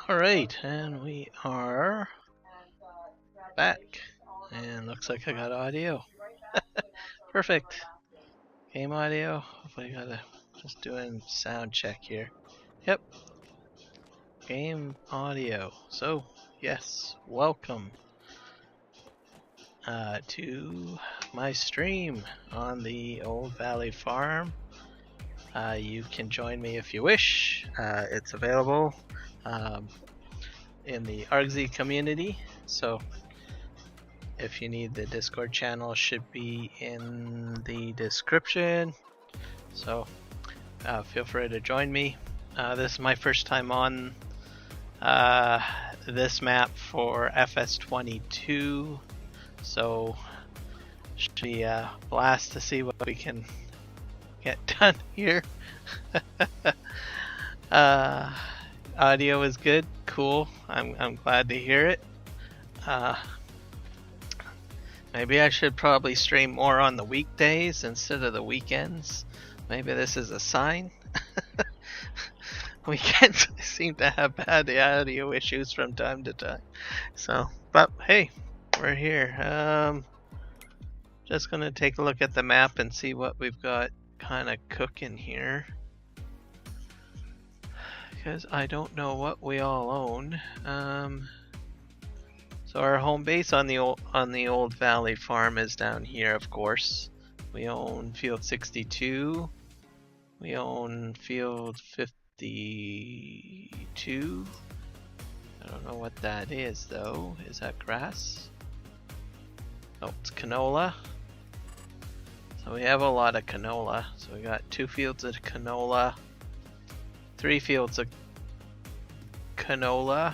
Alright, and we are back. And looks like I got audio. Perfect. Game audio. Hopefully I gotta just doing sound check here. Yep. Game audio. So, yes, welcome to my stream on the Old Valley Farm. You can join me if you wish. It's available in the Argsy Community. So if you need, the Discord channel should be in the description. So feel free to join me. This is my first time on this map for FS22. So should be a blast to see what we can get done here. Audio is good, cool. I'm glad to hear it. Maybe I should probably stream more on the weekdays instead of the weekends. Maybe this is a sign. Weekends seem to have bad audio issues from time to time. So, but hey, we're here. Just gonna take a look at the map and see what we've got kind of cooking here, because I don't know what we all own. So our home base on the Old Valley Farm is down here, of course. We own Field 62. We own Field 52. I don't know what that is though. Is that grass? Oh, it's canola. So we have a lot of canola. So we got 2 fields of canola, 3 fields of canola,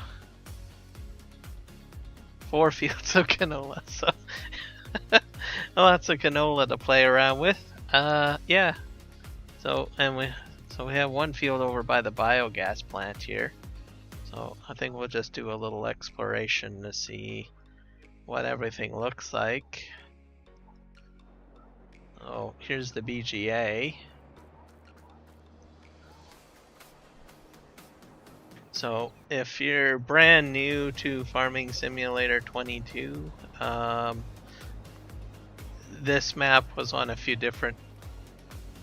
4 fields of canola. So lots of canola to play around with. Yeah. So we have 1 field over by the biogas plant here. So I think we'll just do a little exploration to see what everything looks like. Oh, here's the BGA. So if you're brand new to Farming Simulator 22, this map was on a few different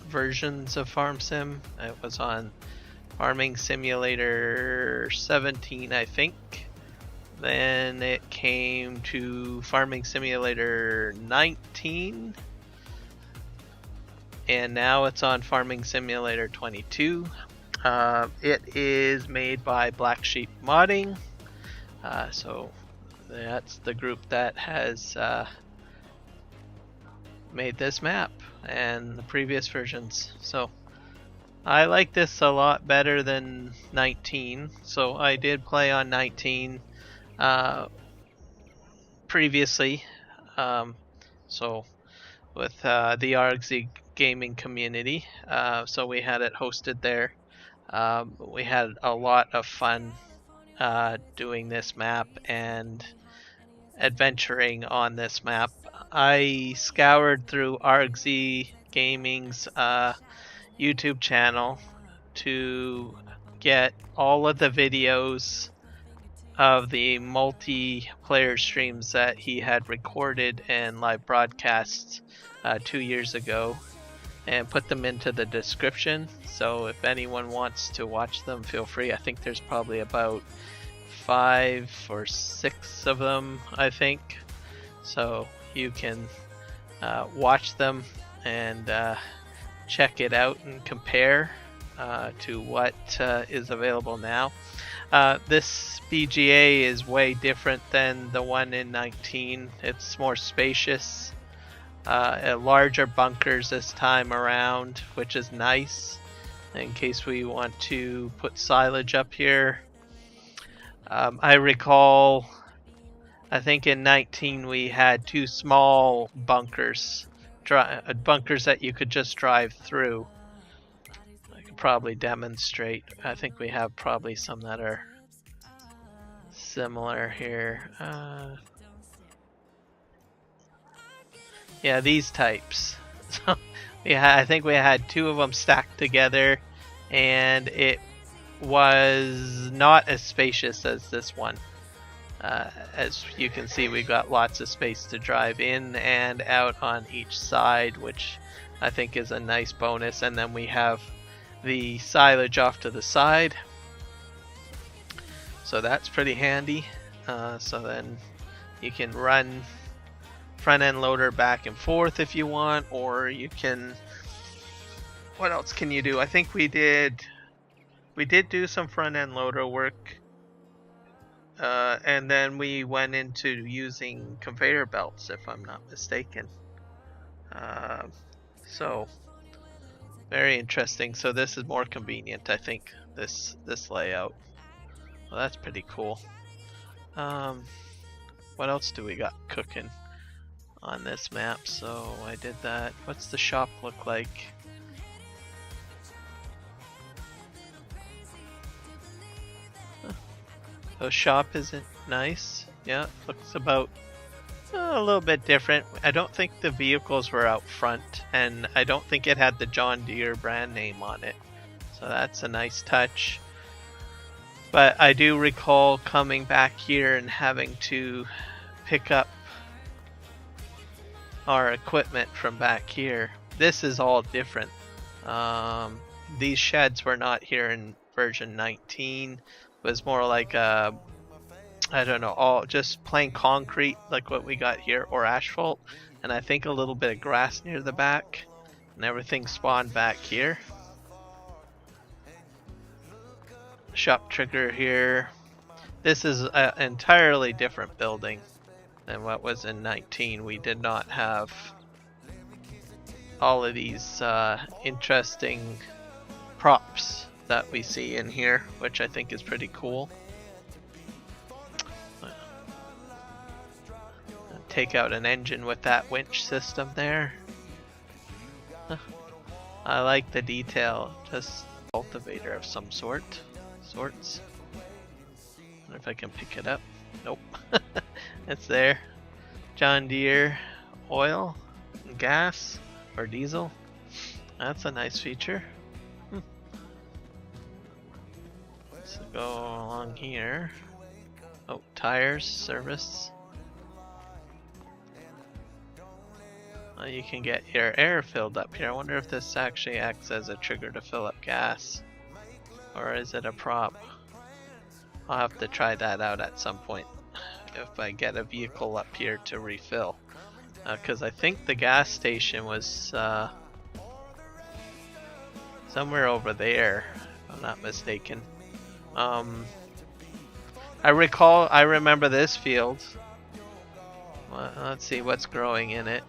versions of Farm Sim. It was on Farming Simulator 17, I think. Then it came to Farming Simulator 19. And now it's on Farming Simulator 22. It is made by Black Sheep Modding. So that's the group that has made this map and the previous versions. So I like this a lot better than 19. So I did play on 19 previously. So with the Argsy Gaming Community. So we had it hosted there. We had a lot of fun doing this map and adventuring on this map. I scoured through Argsy Gaming's YouTube channel to get all of the videos of the multiplayer streams that he had recorded and live broadcasts 2 years ago, and put them into the description. So if anyone wants to watch them, feel free. I think there's probably about 5 or 6 of them, I think. So you can watch them and check it out and compare to what is available now. This BGA is way different than the one in 19. It's more spacious. Larger bunkers this time around, which is nice in case we want to put silage up here. I recall, I think in 19 we had 2 small bunkers, bunkers that you could just drive through. I could probably demonstrate. I think we have probably some that are similar here. Yeah, these types. So I think we had 2 of them stacked together, and it was not as spacious as this one. As you can see, we got lots of space to drive in and out on each side, which I think is a nice bonus. And then we have the silage off to the side, so that's pretty handy. So then you can run front end loader back and forth if you want, or you can, what else can you do? I think we did do some front end loader work, and then we went into using conveyor belts, if I'm not mistaken. So very interesting. So this is more convenient, I think, this layout. Well, that's pretty cool. What else do we got cooking on this map? So I did that. What's the shop look like? The shop isn't nice. Yeah, looks about a little bit different. I don't think the vehicles were out front, and I don't think it had the John Deere brand name on it. So that's a nice touch. But I do recall coming back here and having to pick up our equipment from back here. This is all different. These sheds were not here in version 19. It was more like I don't know, all just plain concrete like what we got here, or asphalt, and I think a little bit of grass near the back, and everything spawned back here. Shop trigger here. This is an entirely different building than what was in 19. We did not have all of these interesting props that we see in here, which I think is pretty cool. Take out an engine with that winch system there. I like the detail. Just cultivator of some sorts. Wonder if I can pick it up. Nope. It's there. John Deere oil and gas or diesel. That's a nice feature. Let's go along here. Oh, tires, service. You can get your air filled up here. I wonder if this actually acts as a trigger to fill up gas, or is it a prop? I'll have to try that out at some point if I get a vehicle up here to refill, because I think the gas station was somewhere over there, if I'm not mistaken. I remember this field. Well, let's see what's growing in it.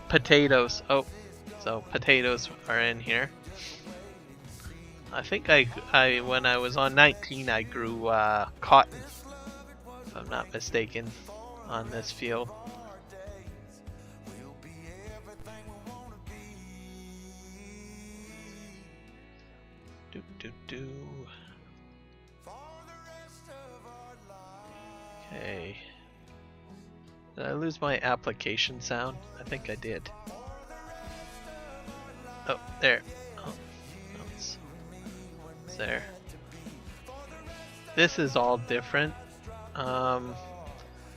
Potatoes. Oh, so potatoes are in here. I think I when I was on 19, I grew cotton, if I'm not mistaken, on this field. Okay. Did I lose my application sound? I think I did. Oh, there. Oh, it's there. This is all different.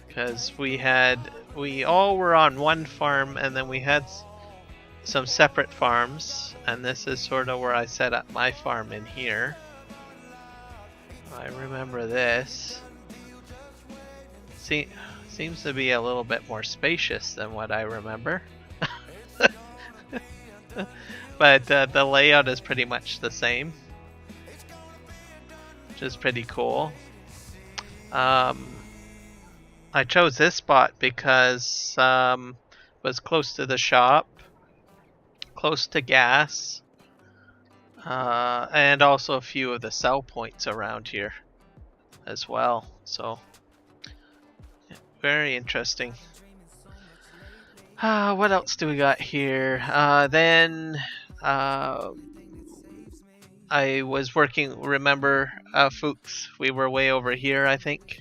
Because we all were on one farm, and then we had some separate farms, and this is sort of where I set up my farm in here. I remember this. Seems to be a little bit more spacious than what I remember. But the layout is pretty much the same, which is pretty cool. I chose this spot because it was close to the shop, close to gas, and also a few of the sell points around here as well. So very interesting. What else do we got here? Then I was working, remember, Fuchs, we were way over here, I think.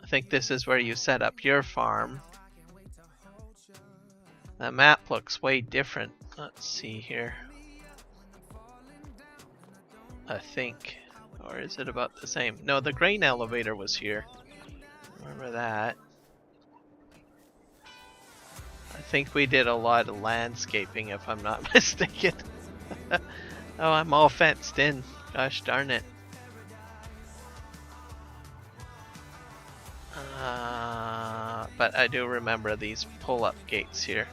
I think this is where you set up your farm. The map looks way different. Let's see here. I think. Or is it about the same? No, the grain elevator was here. Remember that. I think we did a lot of landscaping, if I'm not mistaken. Oh, I'm all fenced in. Gosh darn it. But I do remember these pull-up gates here.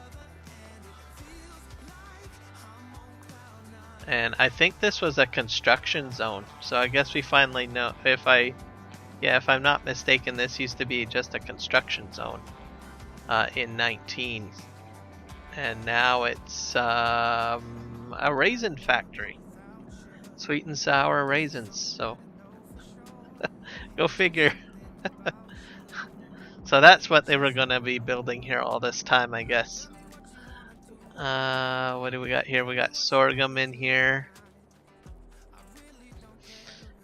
And I think this was a construction zone, so I guess we finally know. If I'm not mistaken, this used to be just a construction zone in 19, and now it's a raisin factory, sweet and sour raisins. So go figure. So that's what they were gonna be building here all this time, I guess. What do we got here? We got sorghum in here.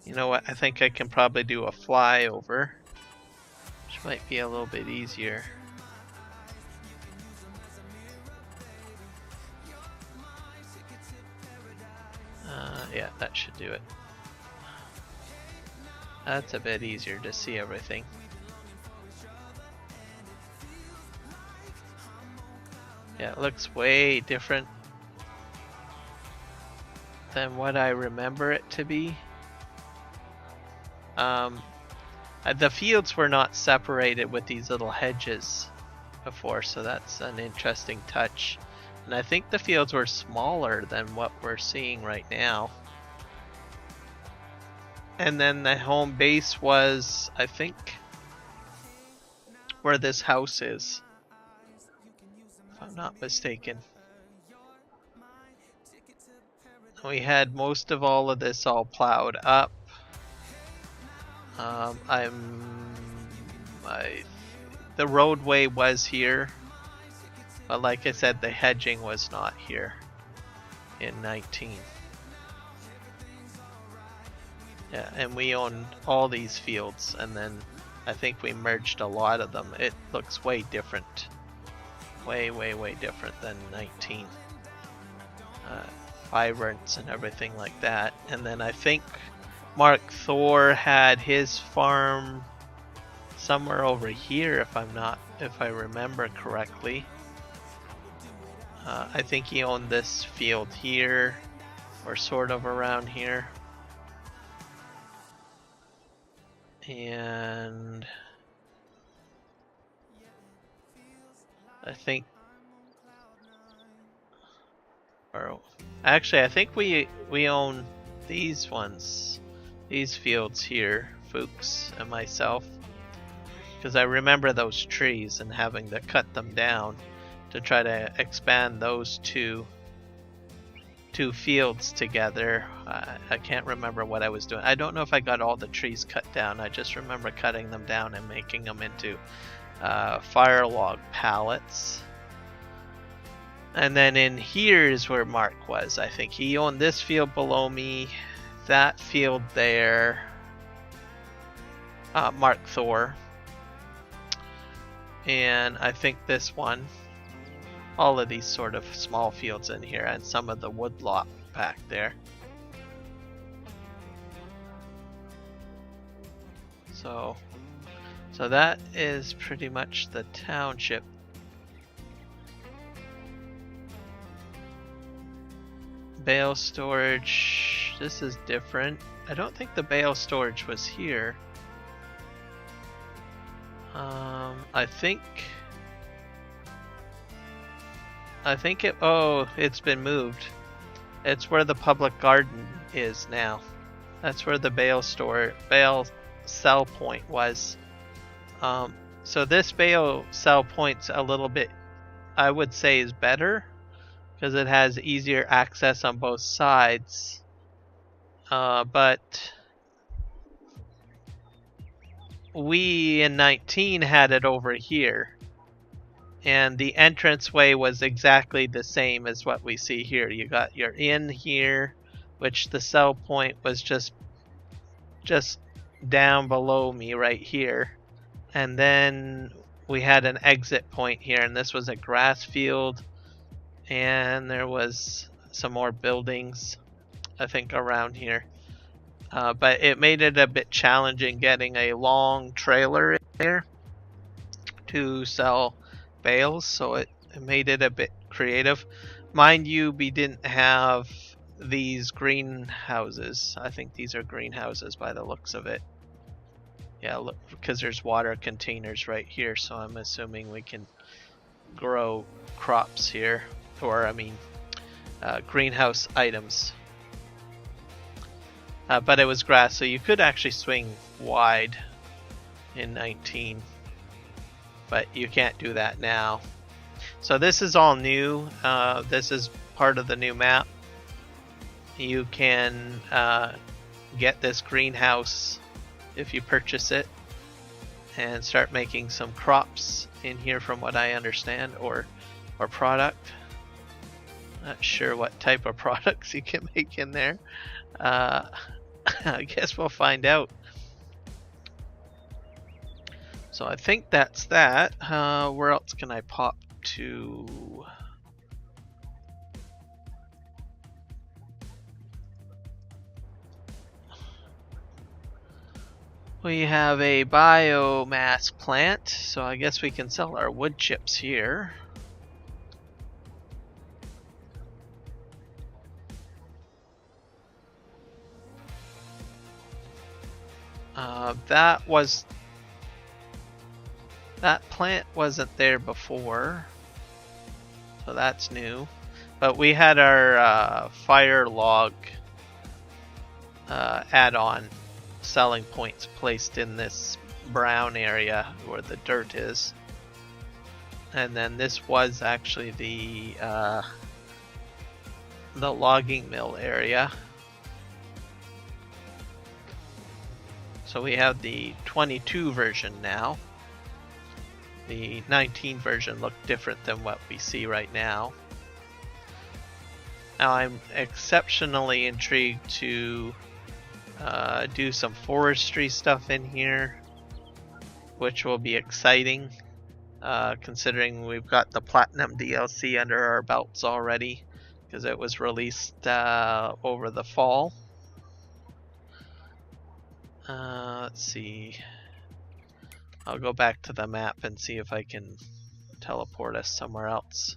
You know what? I think I can probably do a flyover, which might be a little bit easier. Yeah, that should do it. That's a bit easier to see everything. Yeah, it looks way different than what I remember it to be. The fields were not separated with these little hedges before, so that's an interesting touch. And I think the fields were smaller than what we're seeing right now. And then the home base was, I think, where this house is, if I'm not mistaken. We had most of all of this all plowed up. The roadway was here, but like I said, the hedging was not here in 19. Yeah, and we own all these fields, and then I think we merged a lot of them. It looks way different. Way different than 19. Vibrance and everything like that. And then I think Mark Thor had his farm somewhere over here, if I remember correctly. I think he owned this field here, or sort of around here. And I think, or actually I think we own these ones, these fields here, Fuchs and myself, because I remember those trees and having to cut them down to try to expand those two fields together. I can't remember what I was doing. I don't know if I got all the trees cut down. I just remember cutting them down and making them into fire log pallets. And then in here is where Mark was. I think he owned this field below me, that field there, Mark Thor, and I think this one. All of these sort of small fields in here, and some of the woodlot back there. So that is pretty much the township. Bale storage, this is different. I don't think the bale storage was here. I think it's been moved. It's where the public garden is now. That's where the bale sell point was. So this bale sell point's a little bit, I would say, is better because it has easier access on both sides. But we in 19 had it over here. And the entranceway was exactly the same as what we see here. You got your inn here, which the sell point was just down below me right here. And then we had an exit point here, and this was a grass field, and there was some more buildings, I think, around here. But it made it a bit challenging getting a long trailer in there to sell bales, so it made it a bit creative. Mind you, we didn't have these greenhouses. I think these are greenhouses by the looks of it. Yeah, look, because there's water containers right here, so I'm assuming we can grow crops here, or I mean greenhouse items. But it was grass, so you could actually swing wide in 19, but you can't do that now. So this is all new. This is part of the new map. You can get this greenhouse if you purchase it and start making some crops in here, from what I understand, or product. Not sure what type of products you can make in there. I guess we'll find out. So I think that's that. Where else can I pop to? We have a biomass plant, so I guess we can sell our wood chips here. That plant wasn't there before, so that's new. But we had our fire log add-on selling points placed in this brown area where the dirt is, and then this was actually the logging mill area. So we have the 22 version now. The 19 version looked different than what we see right now. Now I'm exceptionally intrigued to do some forestry stuff in here, which will be exciting, considering we've got the Platinum DLC under our belts already, because it was released over the fall. Let's see. I'll go back to the map and see if I can teleport us somewhere else.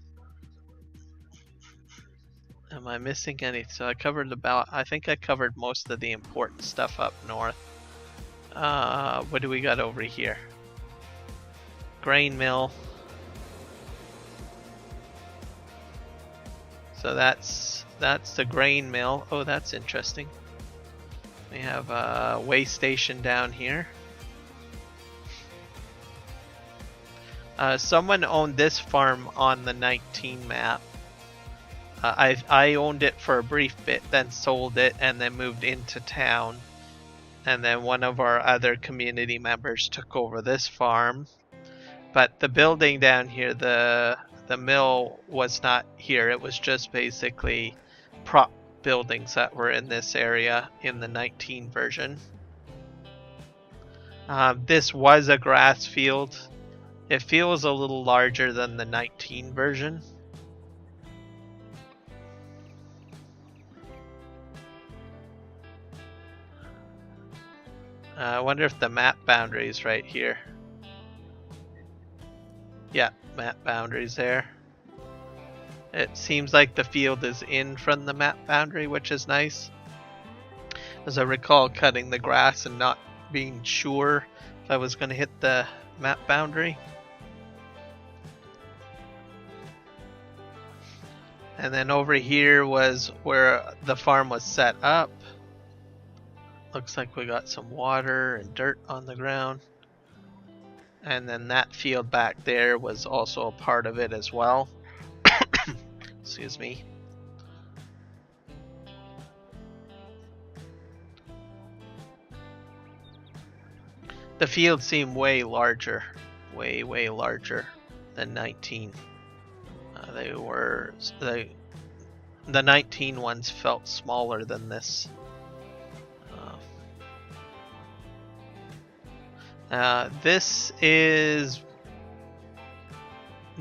Am I missing anything? So I think I covered most of the important stuff up north. What do we got over here? Grain mill. So that's the grain mill. Oh, that's interesting. We have a way station down here. Someone owned this farm on the 19 map. I owned it for a brief bit, then sold it, and then moved into town. And then one of our other community members took over this farm. But the building down here, the mill, was not here. It was just basically prop buildings that were in this area in the 19 version. This was a grass field. It feels a little larger than the 19 version. I wonder if the map boundary is right here. Yeah, map boundary's there. It seems like the field is in from the map boundary, which is nice. As I recall cutting the grass and not being sure if I was going to hit the map boundary. And then over here was where the farm was set up. Looks like we got some water and dirt on the ground. And then that field back there was also a part of it as well. Excuse me. The field seemed way larger. Way larger than 19. The 19 ones felt smaller than this. This is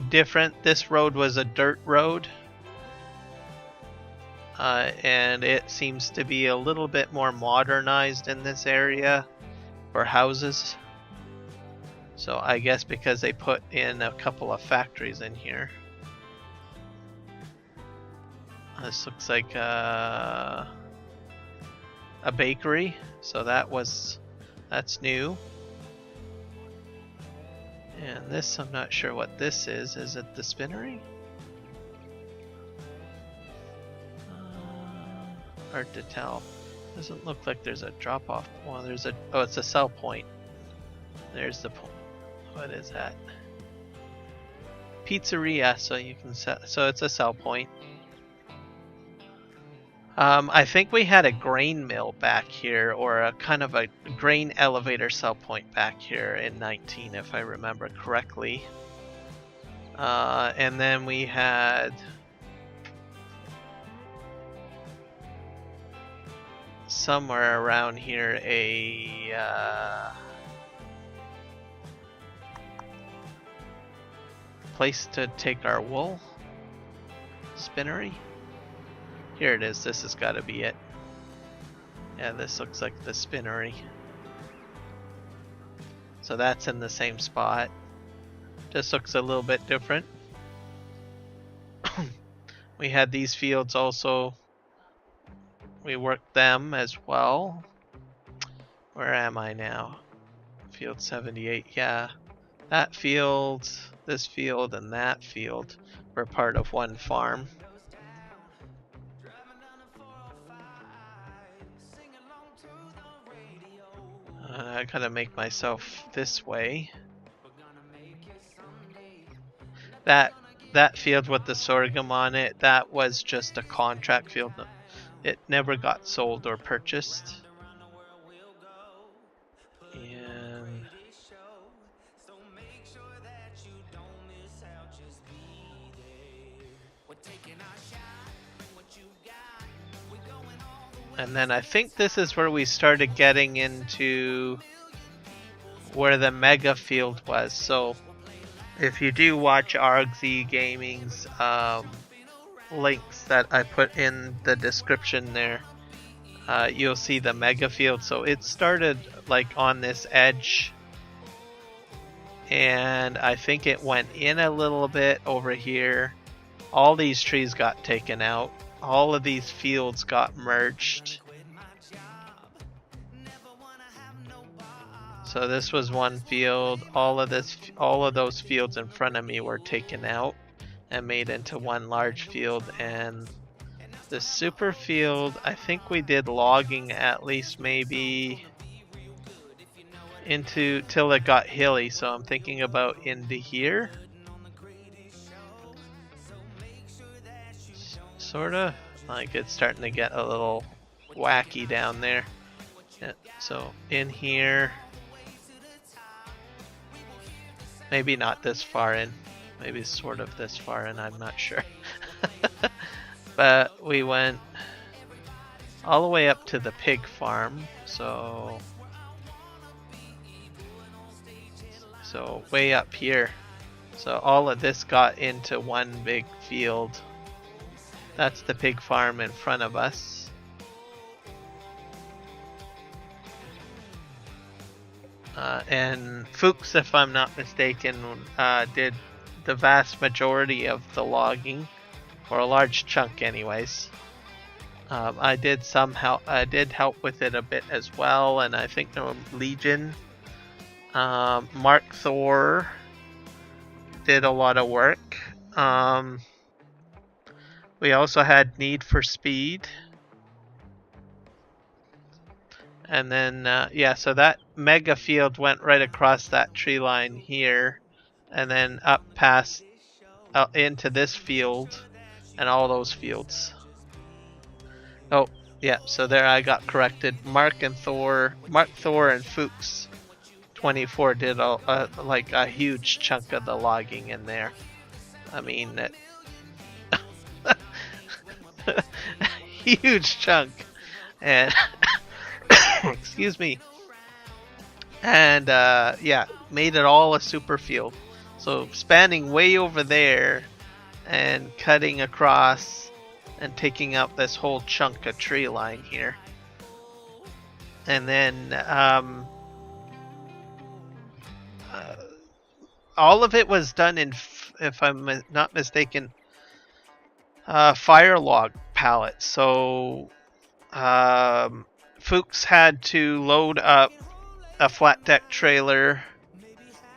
different. This road was a dirt road. And it seems to be a little bit more modernized in this area for houses. So I guess because they put in a couple of factories in here. This looks like a bakery, so that's new. And this, I'm not sure what this is. Is it the spinnery? Hard to tell. Doesn't look like there's a drop off. Well, oh, it's a sell point. There's the point. What is that? Pizzeria, so you can so it's a sell point. I think we had a grain mill back here, or a kind of a grain elevator sell point back here in 19, if I remember correctly. And then we had somewhere around here a place to take our wool. Spinnery. Here it is. This has got to be it. Yeah, this looks like the spinnery. So that's in the same spot. Just looks a little bit different. We had these fields also. We worked them as well. Where am I now? Field 78. Yeah. That field, this field, and that field were part of one farm. I gotta make myself this way. That field with the sorghum on it, that was just a contract field. It never got sold or purchased. And then I think this is where we started getting into where the mega field was. So if you do watch Argsy Gaming's links that I put in the description there, you'll see the mega field. So it started like on this edge, and I think it went in a little bit over here. All these trees got taken out. All of these fields got merged. So this was one field. All of those fields in front of me were taken out and made into one large field. And the super field, I think we did logging at least maybe into till it got hilly. So I'm thinking about into here. Sorta like it's starting to get a little wacky down there. Yeah, so in here, maybe not this far in, maybe sort of this far in, I'm not sure. But we went all the way up to the pig farm, so way up here. So all of this got into one big field. That's the pig farm in front of us. And Fuchs, if I'm not mistaken, did the vast majority of the logging, or a large chunk anyways. I did help with it a bit as well, and I think the Legion, Mark Thor did a lot of work. We also had Need for Speed. And then, yeah, so that mega field went right across that tree line here. And then up past, into this field. And all those fields. Oh, yeah, so there I got corrected. Mark Thor and Fuchs 24 did like a huge chunk of the logging in there. I mean, huge chunk. And excuse me, and yeah, made it all a super field. So spanning way over there and cutting across and taking out this whole chunk of tree line here. And then all of it was done in, if I'm not mistaken, fire log pallets. So Fuchs had to load up a flat deck trailer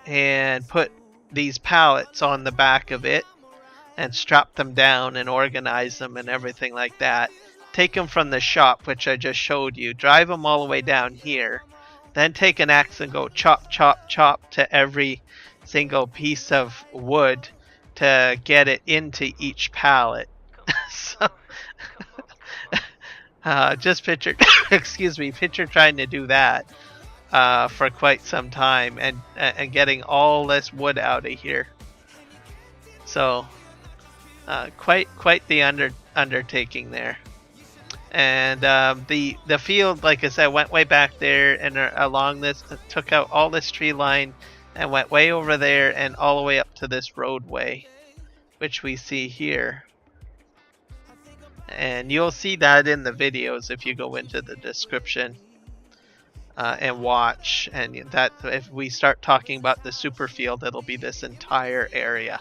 and put these pallets on the back of it and strap them down and organize them and everything like that. Take them from the shop, which I just showed you, drive them all the way down here, then take an axe and go chop, chop, chop to every single piece of wood to get it into each pallet. So, just picture, excuse me, picture trying to do that for quite some time and getting all this wood out of here. So, quite the undertaking there. And the field, like I said, went way back there and along this, took out all this tree line and went way over there and all the way up to this roadway, which we see here. And you'll see that in the videos if you go into the description and watch. And that if we start talking about the super field, it'll be this entire area.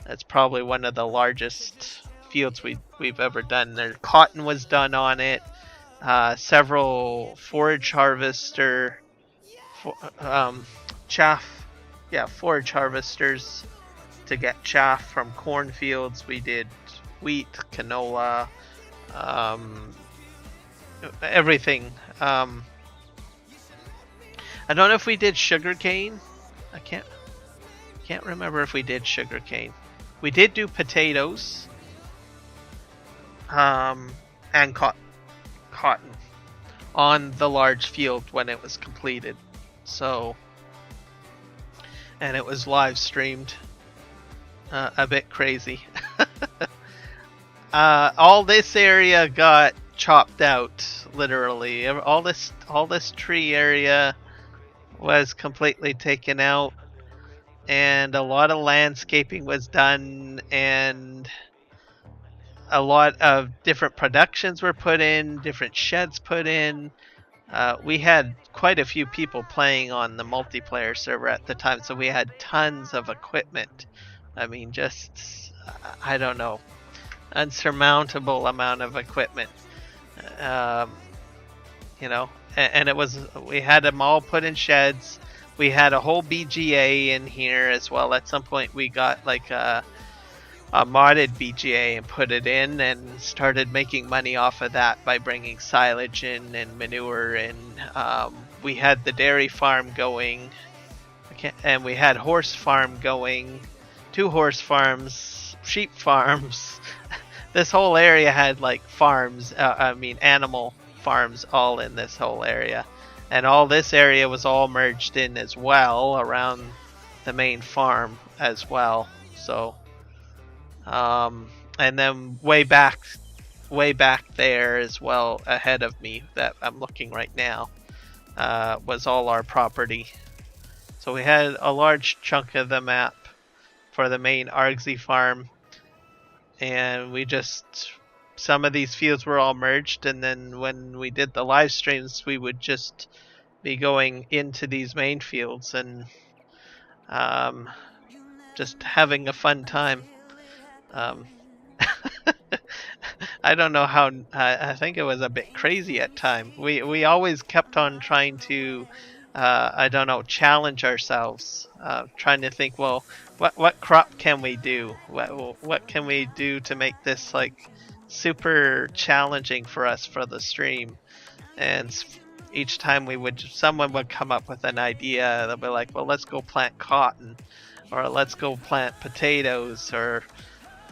That's probably one of the largest fields we've ever done. There, cotton was done on it. Several forage harvester, forage harvesters to get chaff from cornfields. We did wheat, canola, everything. I don't know if we did sugarcane. I can't remember if we did sugarcane. We did do potatoes. And cotton on the large field when it was completed. So, and it was live streamed. A bit crazy. All this area got chopped out, literally. All this tree area was completely taken out, and a lot of landscaping was done, and a lot of different productions were put in, different sheds put in. We had quite a few people playing on the multiplayer server at the time, so we had tons of equipment. I mean, just, I don't know, unsurmountable amount of equipment. You know, and it was, we had them all put in sheds. We had a whole BGA in here as well. At some point we got like a modded BGA and put it in and started making money off of that by bringing silage in and manure in. We had the dairy farm going, and we had horse farm going, 2 horse farms, sheep farms. This whole area had like farms, animal farms all in this whole area. And all this area was all merged in as well around the main farm as well. So and then way back there as well, ahead of me that I'm looking right now, was all our property. So we had a large chunk of the map for the main Argsy farm, and we just, some of these fields were all merged, and then when we did the live streams we would just be going into these main fields and just having a fun time. I don't know how, I think it was a bit crazy at times. We always kept on trying to, I don't know, challenge ourselves, trying to think, well, what crop can we do? What can we do to make this like super challenging for us for the stream? And each time someone would come up with an idea. They'll be like, well, let's go plant cotton, or let's go plant potatoes, or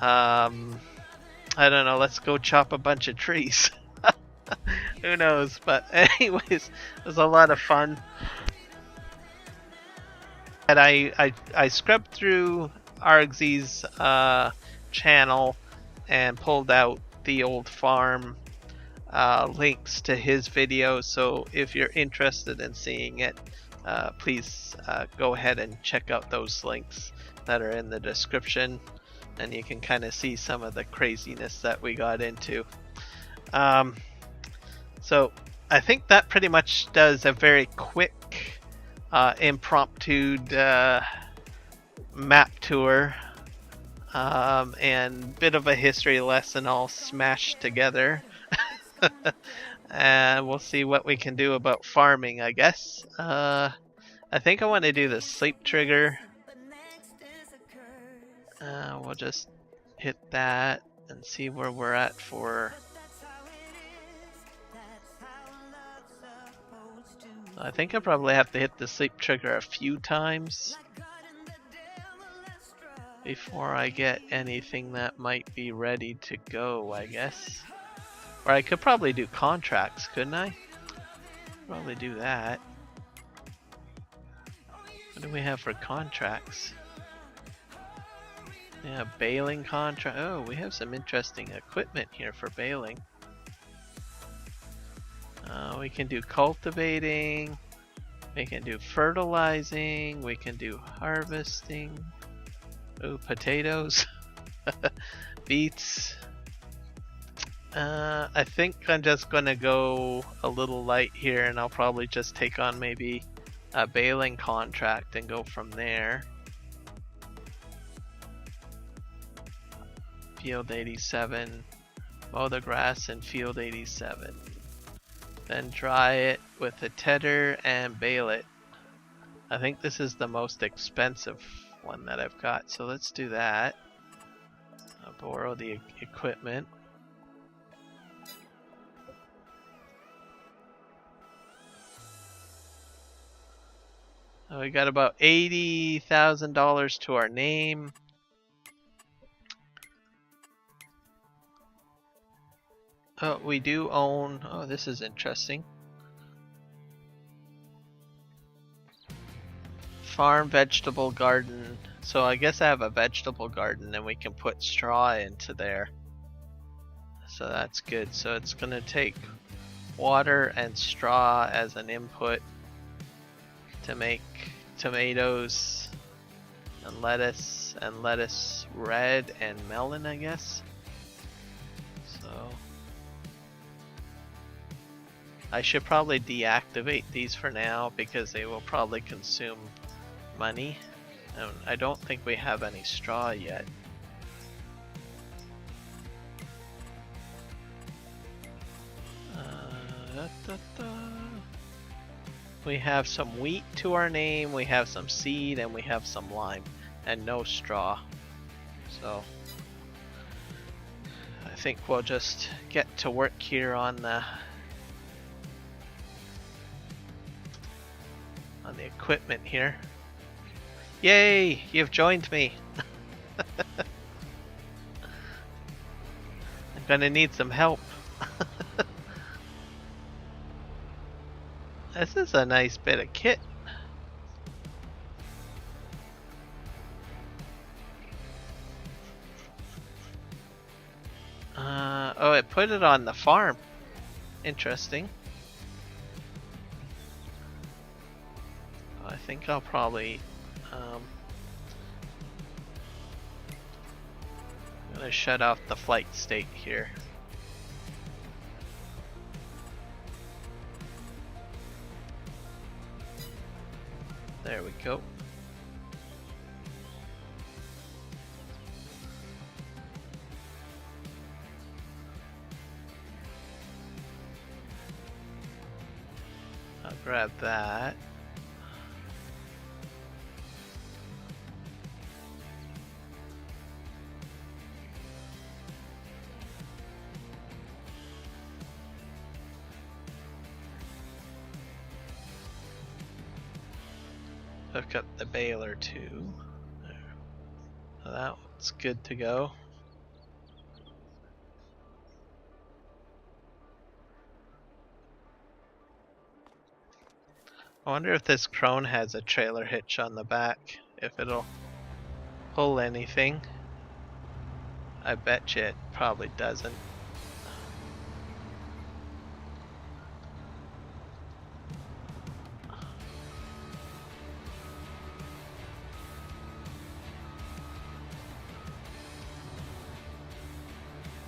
I don't know, let's go chop a bunch of trees. Who knows? But anyways, it was a lot of fun. And I scrubbed through Argsy's channel and pulled out the old farm links to his video. So if you're interested in seeing it, please go ahead and check out those links that are in the description, and you can kind of see some of the craziness that we got into. So I think that pretty much does a very quick impromptu map tour and bit of a history lesson all smashed together. And we'll see what we can do about farming, I guess. I think I want to do the sleep trigger. We'll just hit that and see where we're at for. I think I probably have to hit the sleep trigger a few times before I get anything that might be ready to go, I guess. Or I could probably do contracts, couldn't I? Probably do that. What do we have for contracts? Yeah, baling contract. Oh, we have some interesting equipment here for baling. We can do cultivating. We can do fertilizing. We can do harvesting. Oh, potatoes. Beets. I think I'm just gonna go a little light here, and I'll probably just take on maybe a baling contract and go from there. Field 87, mow the grass in field 87. Then dry it with a tedder and bale it. I think this is the most expensive one that I've got, so let's do that. I'll borrow the equipment. We got about $80,000 to our name. Oh, we do own. Oh, this is interesting. Farm vegetable garden. So I guess I have a vegetable garden, and we can put straw into there. So that's good. So it's gonna take water and straw as an input to make tomatoes and lettuce red and melon, I guess. So I should probably deactivate these for now because they will probably consume money. And I don't think we have any straw yet. We have some wheat to our name, we have some seed, and we have some lime, and no straw. So I think we'll just get to work here on the equipment here. Yay! You've joined me. I'm gonna need some help. This is a nice bit of kit. Oh, it put it on the farm. Interesting. I think I'll probably I'm gonna shut off the flight state here. There we go. I'll grab that. Hook up the baler too. There. So that one's good to go. I wonder if this crone has a trailer hitch on the back, if it'll pull anything. I bet you it probably doesn't.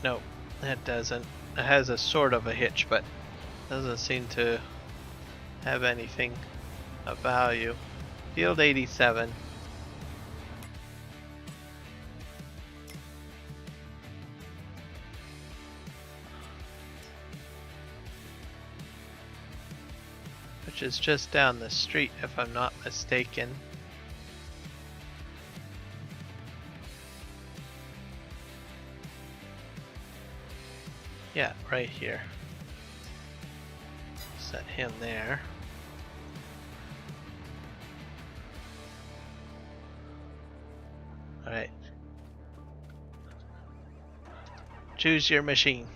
No, it doesn't. It has a sort of a hitch, but doesn't seem to have anything of value. Field 87. Which is just down the street, if I'm not mistaken. Yeah, right here. Set him there. Alright. Choose your machine.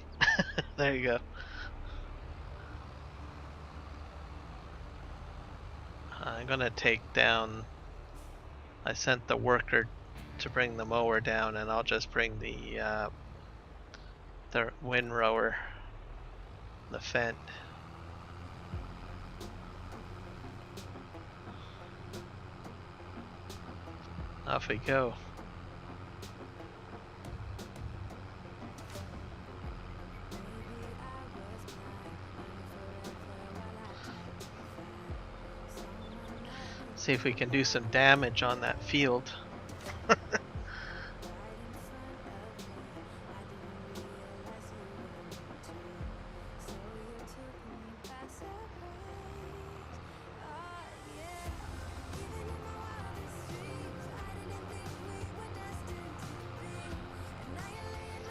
There you go. I'm gonna take down. I sent the worker to bring the mower down, and I'll just bring the windrower, the Fendt. Off we go. See if we can do some damage on that field.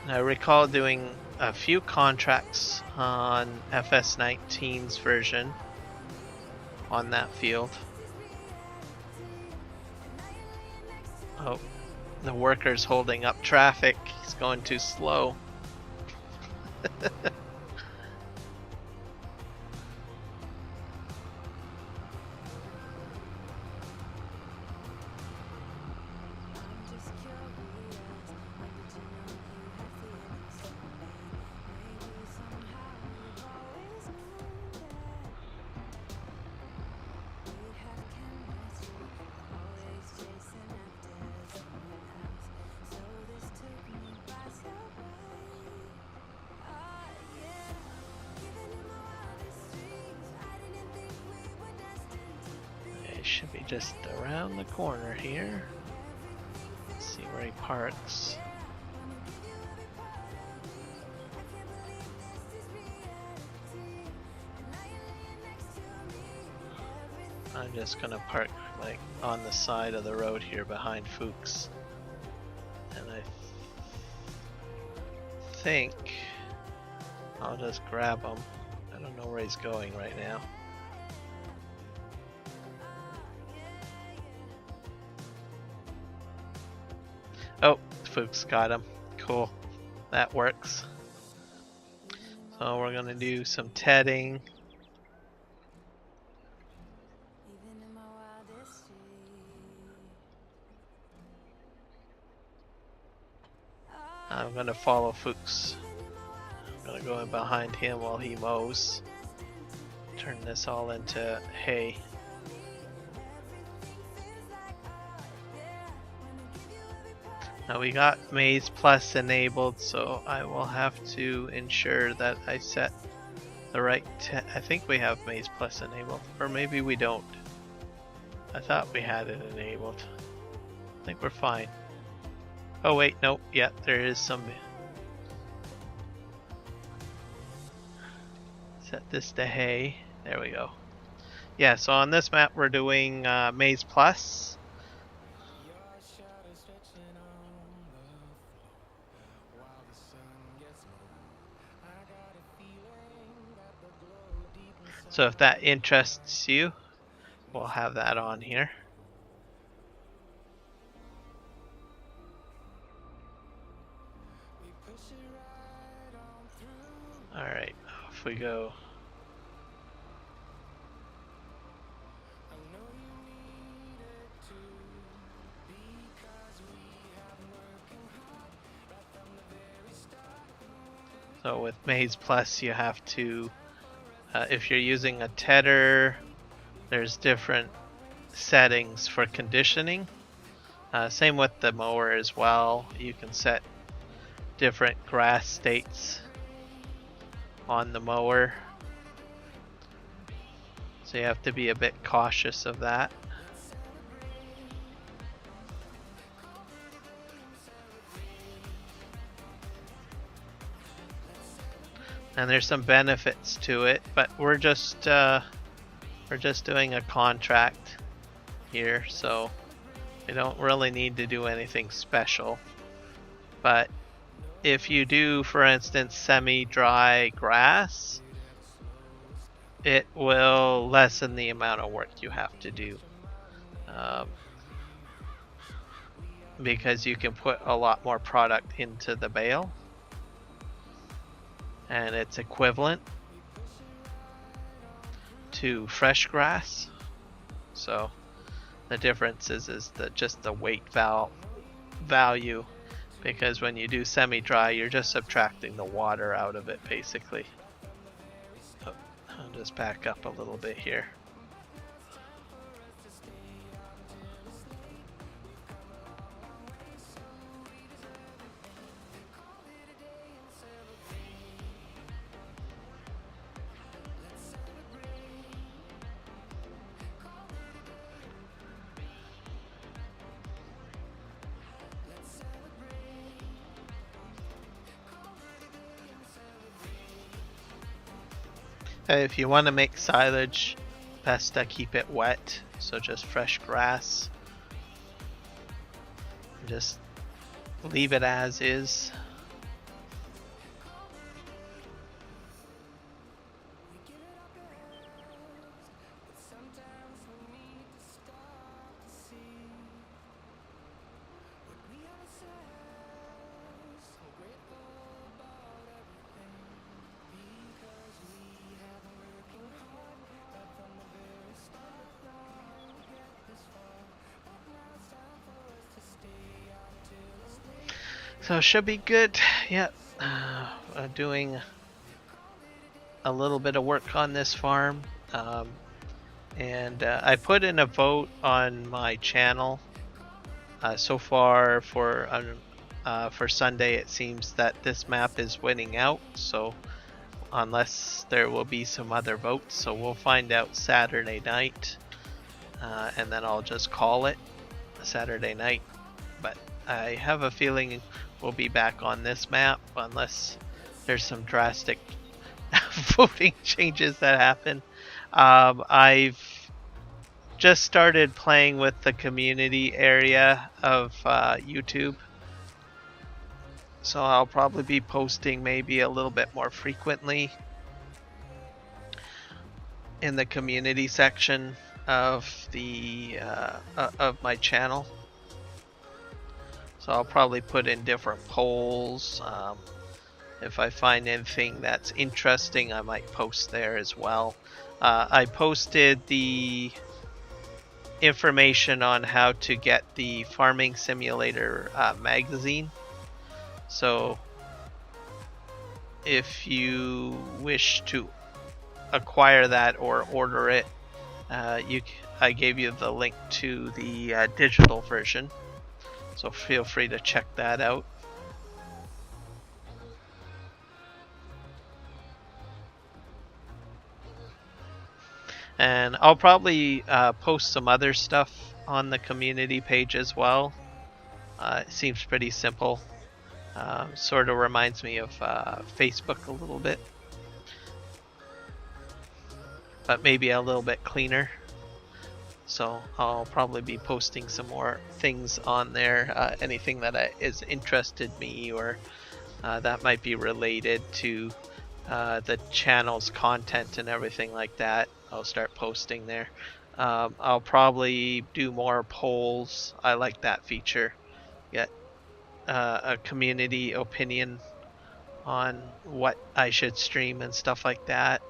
I recall doing a few contracts on FS19's version on that field. Oh, the worker's holding up traffic. He's going too slow. Should be just around the corner here. Let's see where he parks. I'm just gonna park like on the side of the road here behind Fuchs. And I think I'll just grab him. I don't know where he's going right now. Oh, Fuchs got him. Cool. That works. So we're gonna do some tedding. I'm gonna follow Fuchs. I'm gonna go in behind him while he mows. Turn this all into hay. Now we got Maize Plus enabled, so I will have to ensure that I set the right I think we have Maize Plus enabled, or maybe we don't. I thought we had it enabled. I think we're fine. Oh wait, nope, yeah, there is some. Set this to hay. There we go. Yeah, so on this map we're doing Maize Plus. So if that interests you, we'll have that on here. Alright, off we go. So with Maize Plus you have to, if you're using a tedder, there's different settings for conditioning. Same with the mower as well. You can set different grass states on the mower. So you have to be a bit cautious of that. And there's some benefits to it, but we're just doing a contract here, so we don't really need to do anything special. But if you do, for instance, semi-dry grass, it will lessen the amount of work you have to do, because you can put a lot more product into the bale, and it's equivalent to fresh grass. So the difference is just the weight value, because when you do semi-dry, you're just subtracting the water out of it basically. Oh, I'll just back up a little bit here. If you want to make silage, best to keep it wet, so just fresh grass. Just leave it as is. So it should be good. Yep. Doing a little bit of work on this farm, and I put in a vote on my channel. So far for Sunday, it seems that this map is winning out. So unless there will be some other votes, so we'll find out Saturday night, and then I'll just call it Saturday night. But I have a feeling we'll be back on this map unless there's some drastic voting changes that happen. I've just started playing with the community area of YouTube, so I'll probably be posting maybe a little bit more frequently in the community section of the of my channel. So I'll probably put in different polls. If I find anything that's interesting, I might post there as well. I posted the information on how to get the Farming Simulator magazine. So if you wish to acquire that or order it, I gave you the link to the digital version. So feel free to check that out. And I'll probably post some other stuff on the community page as well. It seems pretty simple. Sort of reminds me of Facebook a little bit, but maybe a little bit cleaner. So I'll probably be posting some more things on there, anything that is interested me or that might be related to the channel's content and everything like that. I'll start posting there. I'll probably do more polls. I like that feature. Get a community opinion on what I should stream and stuff like that.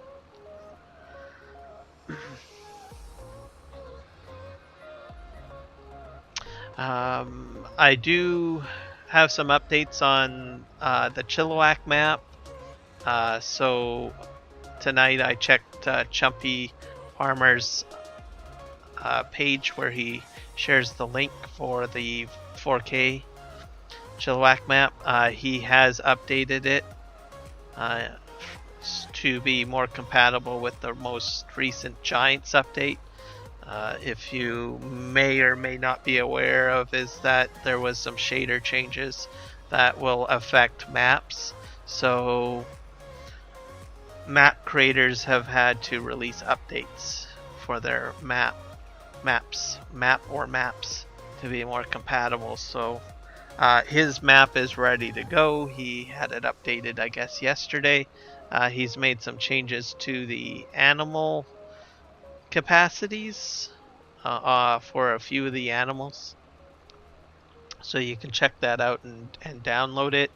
I do have some updates on the Chilliwack map. So tonight I checked Chumpy Farmer's page where he shares the link for the 4K Chilliwack map. He has updated it to be more compatible with the most recent Giants update. If you may or may not be aware of, is that there was some shader changes that will affect maps. So map creators have had to release updates for their maps to be more compatible. So his map is ready to go. He had it updated, I guess, yesterday. He's made some changes to the animal capacities for a few of the animals. So you can check that out and download it.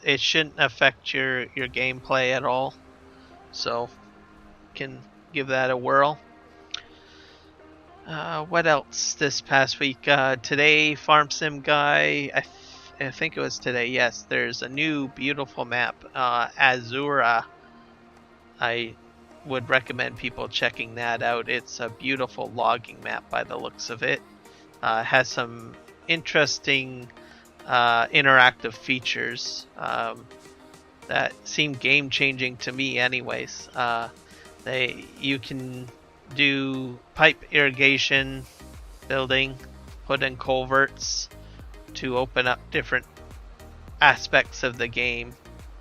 It shouldn't affect your gameplay at all. So can give that a whirl. What else this past week? Today, Farm Sim Guy, I think it was today, yes, there's a new beautiful map, Azura. I would recommend people checking that out. It's a beautiful logging map by the looks of it. Has some interesting interactive features that seem game-changing to me anyways. You can do pipe irrigation, building, put in culverts to open up different aspects of the game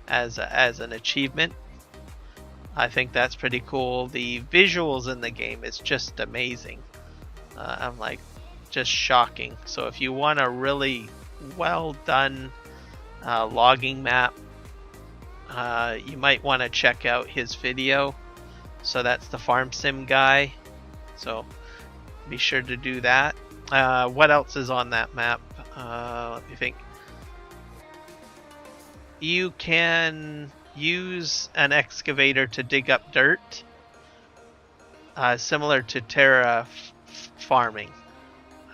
as an achievement. I think that's pretty cool. The visuals in the game is just amazing. I'm like, just shocking. So if you want a really well done logging map, you might want to check out his video. So that's the Farm Sim Guy. So be sure to do that. What else is on that map? Let me think. You can use an excavator to dig up dirt, similar to terra farming.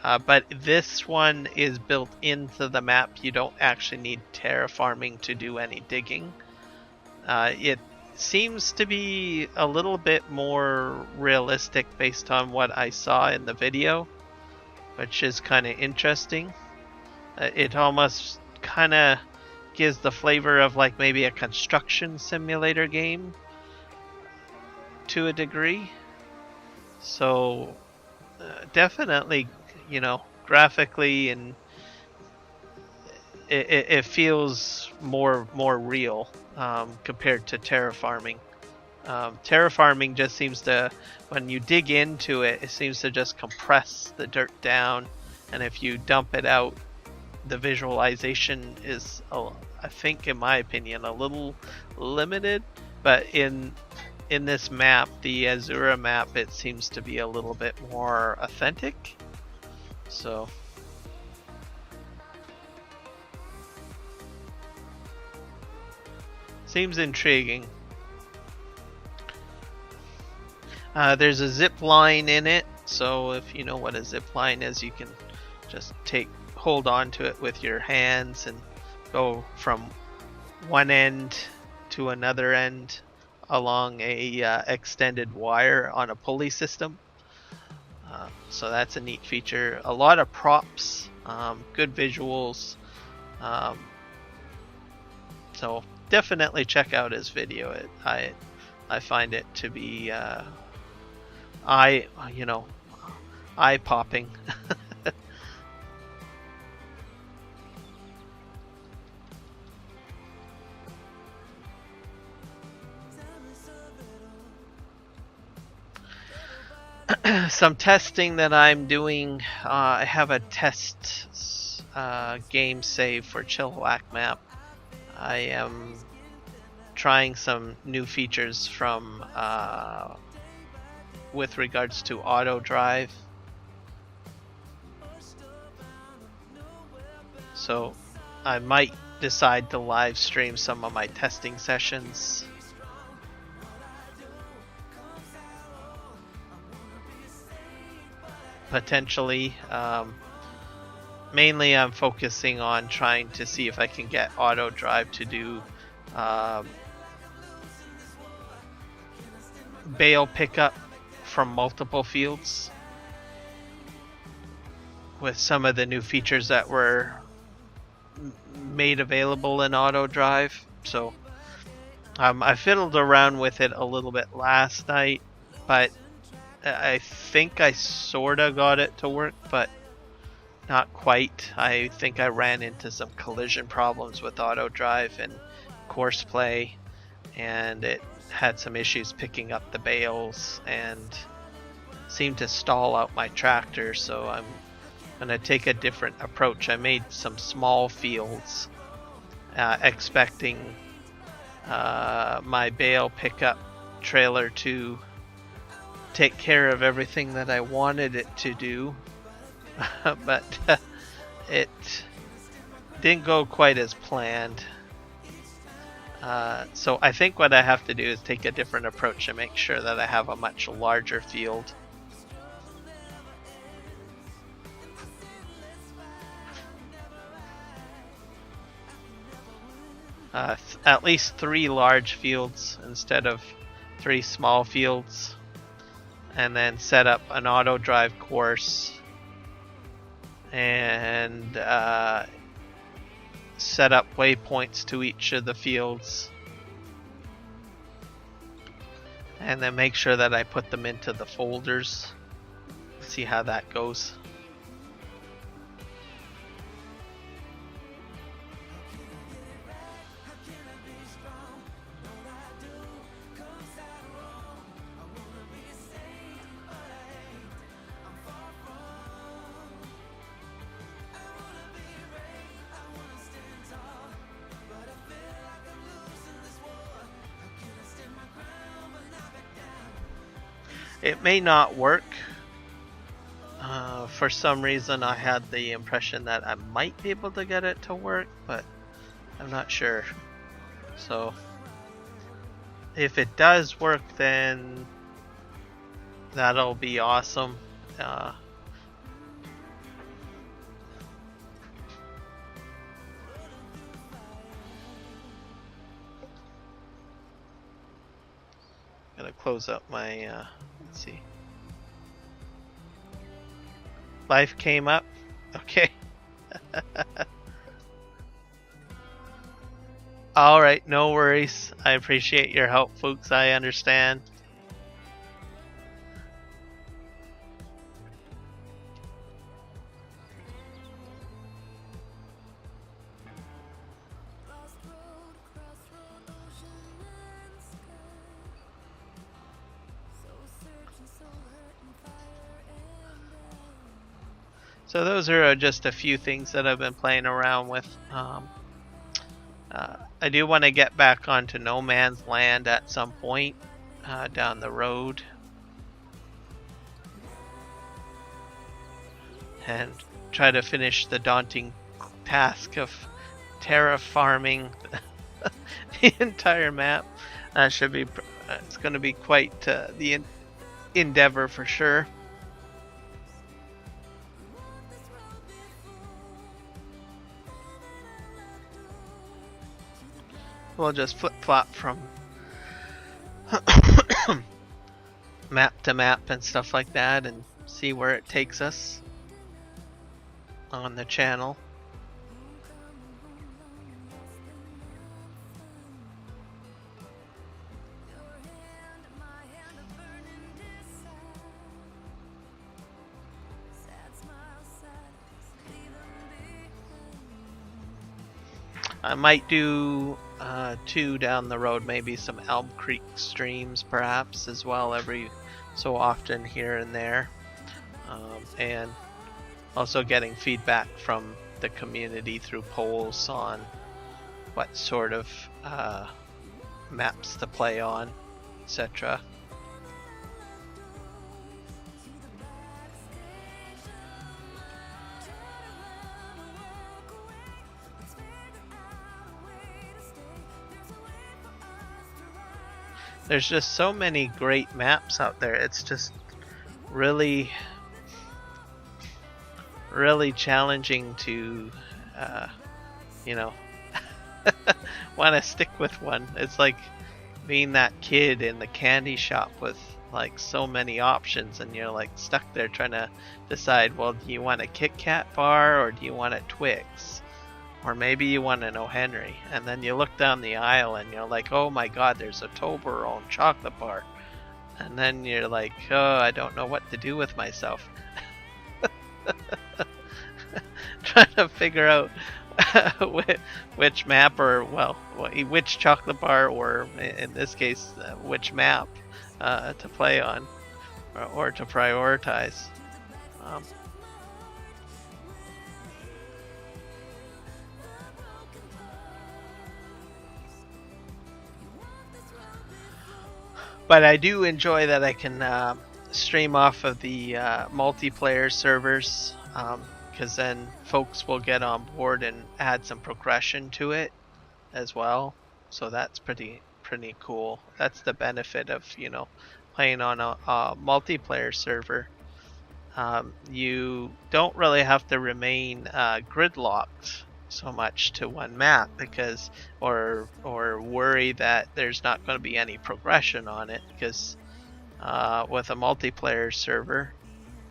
But this one is built into the map. You don't actually need terraforming to do any digging. It seems to be a little bit more realistic based on what I saw in the video, which is kind of interesting. It almost kind of gives the flavor of like maybe a construction simulator game to a degree. So definitely, you know, graphically, and it feels more real compared to terraforming. Terraforming just seems to, when you dig into it, it seems to just compress the dirt down, and if you dump it out, the visualization is, I think, in my opinion, a little limited. But in this map, the Azura map, it seems to be a little bit more authentic. So seems intriguing. There's a zip line in it, so if you know what a zip line is, you can just hold on to it with your hands and go from one end to another end along a extended wire on a pulley system. So that's a neat feature. A lot of props, good visuals. So definitely check out his video. I find it to be eye-popping. Some testing that I'm doing. I have a test game save for Chilliwack map. I am trying some new features from with regards to auto drive. So I might decide to live stream some of my testing sessions. Potentially. Mainly I'm focusing on trying to see if I can get auto drive to do bale pickup from multiple fields with some of the new features that were made available in auto drive. So I fiddled around with it a little bit last night, but I think I sorta got it to work, but not quite. I think I ran into some collision problems with auto drive and course play, and it had some issues picking up the bales and seemed to stall out my tractor, so I'm gonna take a different approach. I made some small fields expecting my bale pickup trailer to take care of everything that I wanted it to do, but it didn't go quite as planned. So I think what I have to do is take a different approach and make sure that I have a much larger field. At least 3 large fields instead of 3 small fields, and then set up an auto drive course and set up waypoints to each of the fields, and then make sure that I put them into the folders. See how that goes. It may not work. For some reason I had the impression that I might be able to get it to work, but I'm not sure. So if it does work, then that'll be awesome. Gotta close up my let's see. Life came up. Okay. Alright, no worries. I appreciate your help, folks. I understand. So those are just a few things that I've been playing around with. I do want to get back onto No Man's Land at some point down the road, and try to finish the daunting task of terraforming the entire map. Should be it's going to be quite the endeavor for sure. We'll just flip-flop from map to map and stuff like that and see where it takes us on the channel. I might do 2 down the road, maybe some Elm Creek streams perhaps as well every so often here and there, and also getting feedback from the community through polls on what sort of maps to play on, etc. There's just so many great maps out there. It's just really challenging to, you know, want to stick with one. It's like being that kid in the candy shop with like so many options, and you're like stuck there trying to decide, well, do you want a Kit Kat bar or do you want a Twix? Or maybe you want an O. Henry, and then you look down the aisle and you're like, oh my god, there's a Toblerone chocolate bar. And then you're like, oh, I don't know what to do with myself. Trying to figure out which map, or well, which chocolate bar, or in this case, which map to play on, or to prioritize. But I do enjoy that I can stream off of the multiplayer servers, because then folks will get on board and add some progression to it as well. So that's pretty cool. That's the benefit of, you know, playing on a multiplayer server. You don't really have to remain gridlocked so much to one map, because or worry that there's not going to be any progression on it, because with a multiplayer server,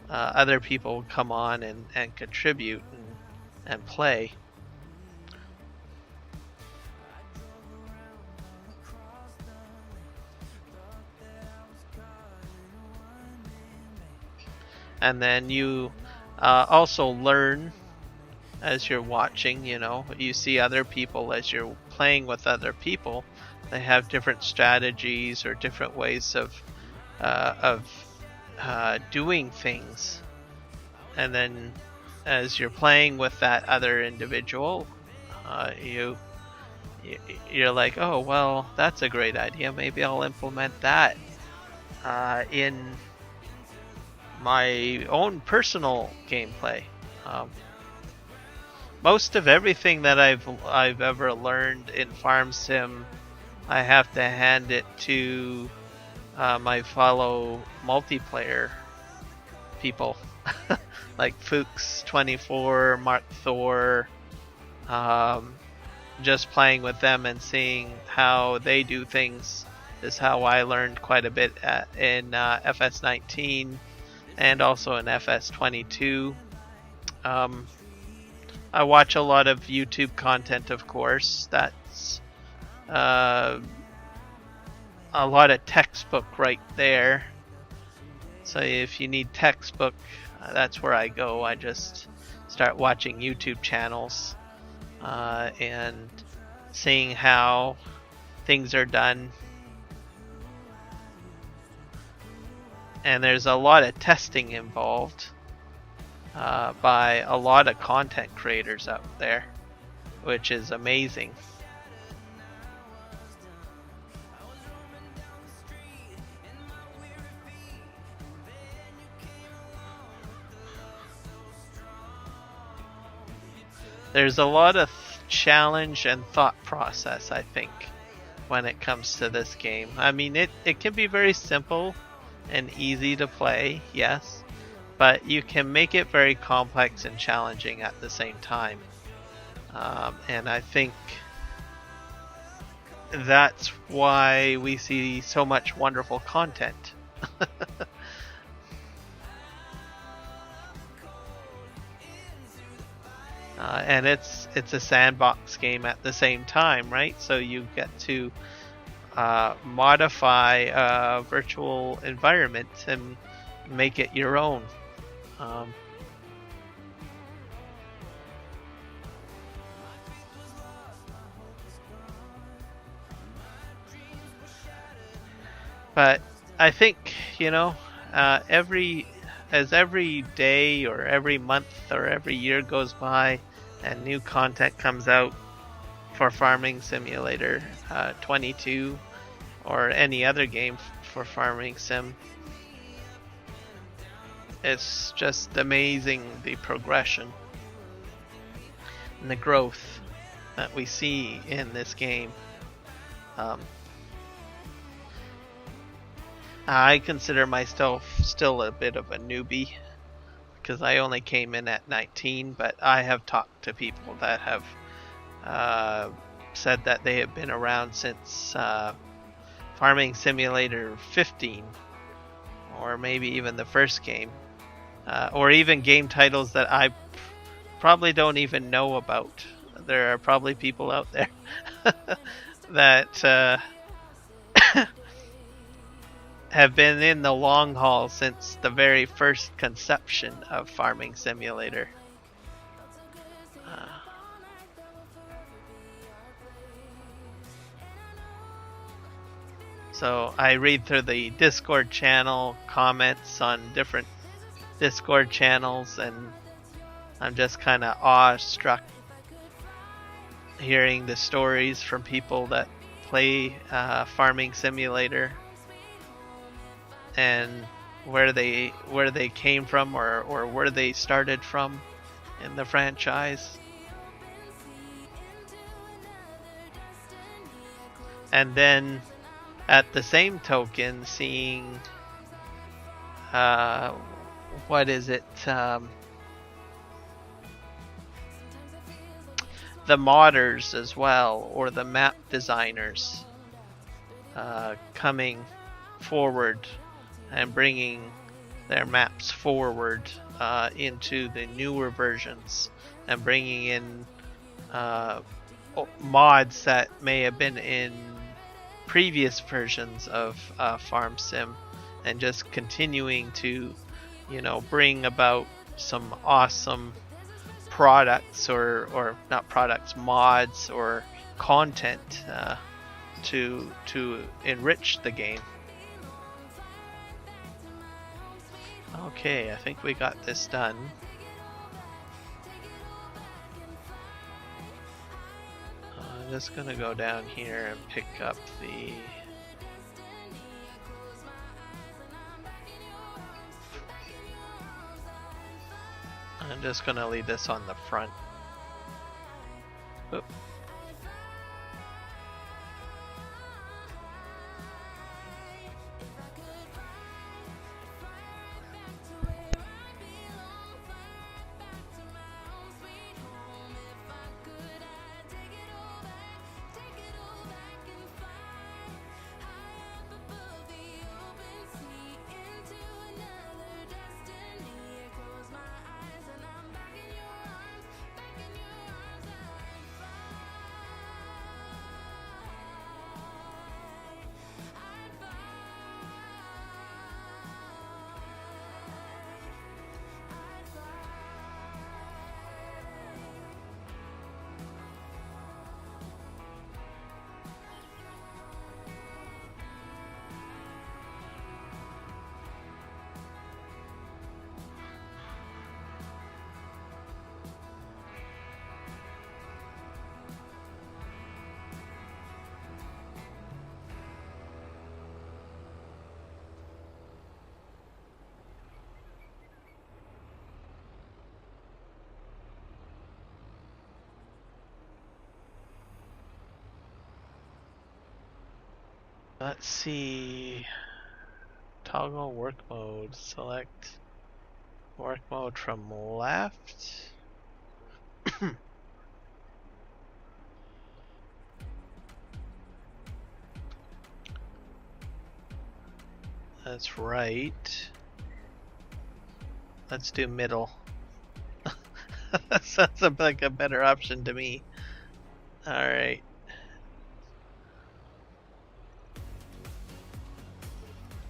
other people will come on and contribute and play. And then you also learn as you're watching. You know, you see other people as you're playing with other people. They have different strategies or different ways of doing things. And then as you're playing with that other individual, you're like, oh, well, that's a great idea. Maybe I'll implement that in my own personal gameplay. Most of everything that I've ever learned in Farm Sim, I have to hand it to my fellow multiplayer people, like Fuchs24, Mark Thor. Just playing with them and seeing how they do things is how I learned quite a bit in FS19 and also in FS22. I watch a lot of YouTube content, of course. That's a lot of textbook right there. So if you need textbook, that's where I go. I just start watching YouTube channels and seeing how things are done. And there's a lot of testing involved by a lot of content creators out there, which is amazing. There's a lot of challenge and thought process, I think, when it comes to this game. I mean, it can be very simple and easy to play, yes, but you can make it very complex and challenging at the same time. And I think that's why we see so much wonderful content. And it's a sandbox game at the same time, right? So you get to modify a virtual environment and make it your own. But I think, you know, every day or every month or every year goes by and new content comes out for Farming Simulator 22 or any other game for Farming Sim, it's just amazing, the progression and the growth that we see in this game. I consider myself still a bit of a newbie because I only came in at 19, but I have talked to people that have said that they have been around since Farming Simulator 15, or maybe even the first game, or even game titles that I probably don't even know about. there are probably people out there that have been in the long haul since the very first conception of Farming Simulator. So I read through the Discord channel comments on different Discord channels, and I'm just kind of awestruck hearing the stories from people that play Farming Simulator and where they came from or where they started from in the franchise. And then at the same token, seeing what is it? The modders as well, or the map designers coming forward and bringing their maps forward into the newer versions and bringing in mods that may have been in previous versions of Farm Sim, and just continuing to, you know, bring about some awesome products or not products, mods or content to enrich the game. Okay, I think we got this done. I'm just gonna go down here and pick up the I'm just gonna leave this on the front. Oop. Let's see. Toggle work mode. Select work mode from left. That's right. Let's do middle. That sounds like a better option to me. Alright.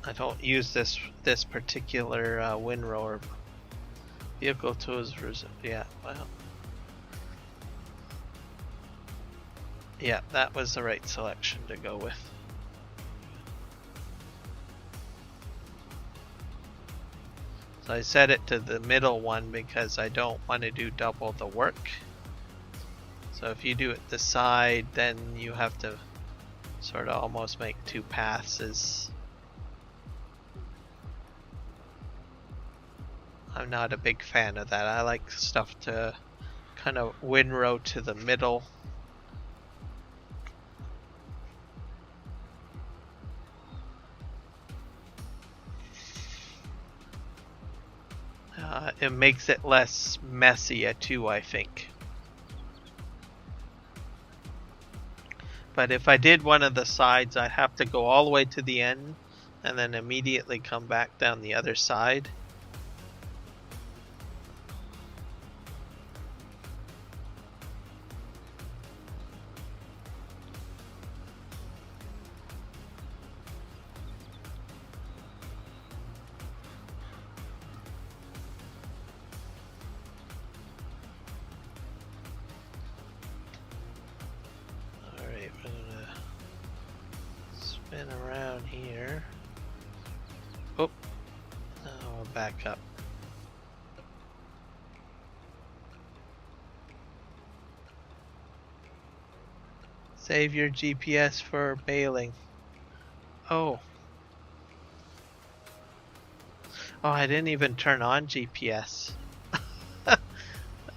I don't use this particular windrower. Vehicle tools versus yeah, well. Yeah, that was the right selection to go with. So I set it to the middle one because I don't want to do double the work. So if you do it the side, then you have to sort of almost make two passes. I'm not a big fan of that. I like stuff to kind of windrow to the middle. It makes it less messy too, I think. But if I did one of the sides, I'd have to go all the way to the end and then immediately come back down the other side. And around here. Oh, I'll back up. Save your GPS for bailing. Oh. Oh, I didn't even turn on GPS.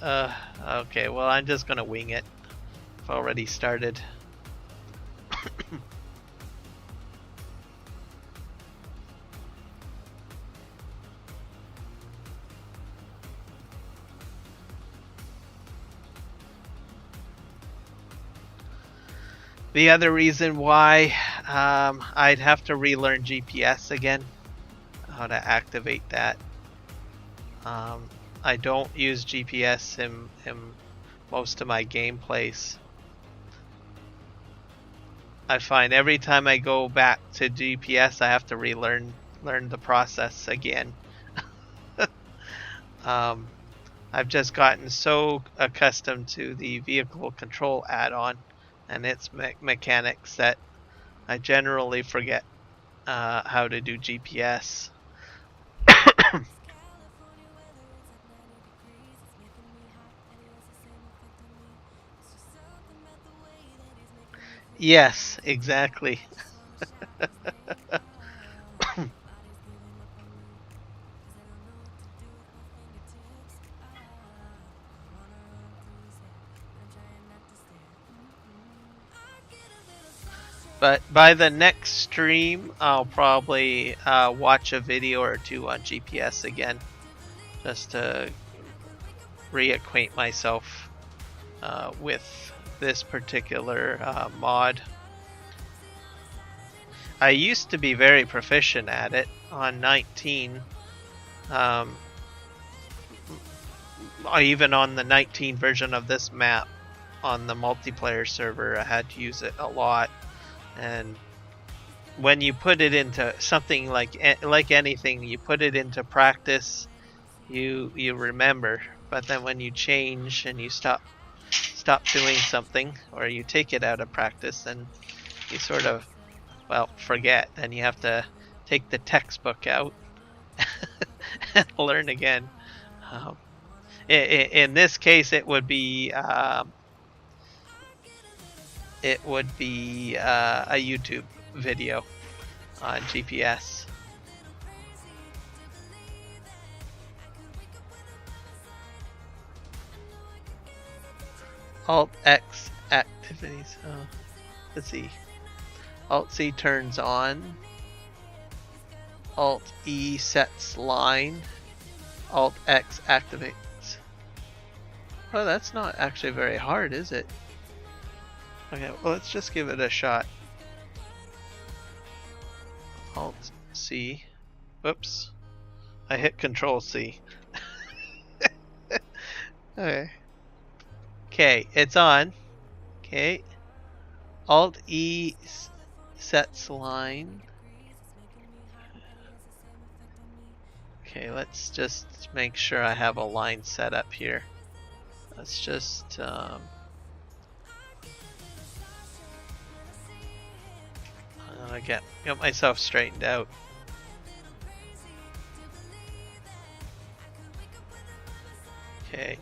Okay, well, I'm just gonna wing it. I've already started. The other reason why I'd have to relearn GPS again, how to activate that. I don't use GPS in most of my gameplays. I find every time I go back to GPS, I have to learn the process again. I've just gotten so accustomed to the vehicle control add-on and its mechanics that I generally forget how to do GPS. Yes, exactly. But by the next stream, I'll probably watch a video or two on GPS again, just to reacquaint myself with this particular mod. I used to be very proficient at it on 19. Even on the 19 version of this map, on the multiplayer server, I had to use it a lot. And when you put it into something like anything, you put it into practice, you remember. But then when you change and you stop doing something, or you take it out of practice, then you sort of, well, forget, and you have to take the textbook out and learn again. In this case, it would be a YouTube video on GPS. Alt X activities. Let's see. Alt C turns on. Alt E sets line. Alt X activates. Well, that's not actually very hard, is it? Okay, well, let's just give it a shot. Alt C. Whoops. I hit Control C. Okay. Okay, it's on. Okay. Alt E sets line. Okay, let's just make sure I have a line set up here. Let's just get myself straightened out. Okay.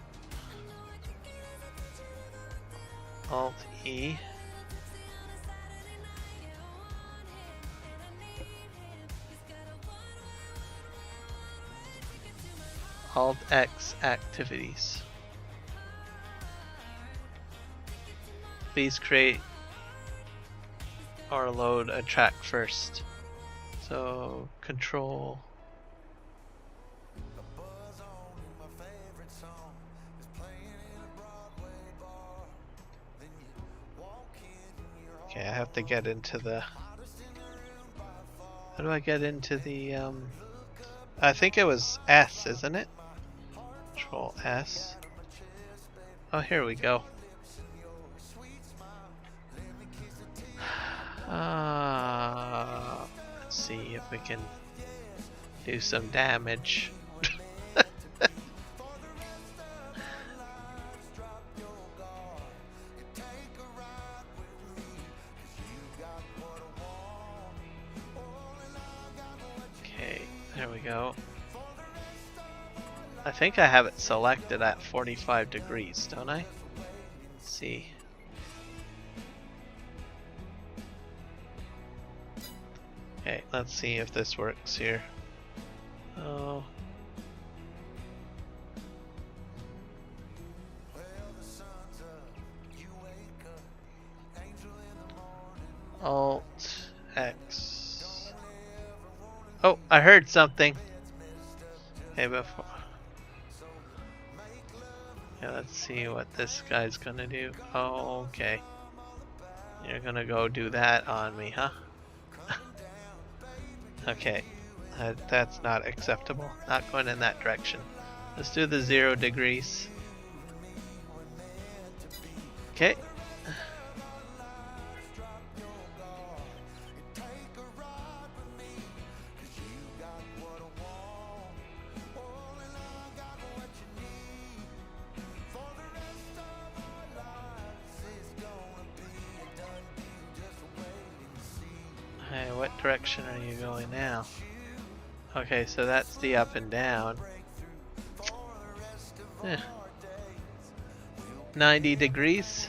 Alt E. Alt X activities. Please create or load a track first. So control. Okay, I have to get into the. How do I get into the? I think it was S, isn't it? Control S. Oh, here we go. Let's see if we can do some damage. There we go. I think I have it selected at 45 degrees, don't I? Let's see. Okay, let's see if this works here. Oh. Alt X. Oh, I heard something. Okay, before. Yeah, let's see what this guy's gonna do. Oh, okay. You're gonna go do that on me, huh? Okay, that's not acceptable. Not going in that direction. Let's do the 0 degrees. Okay. Hey, what direction are you going now? Okay, so that's the up and down. 90 degrees.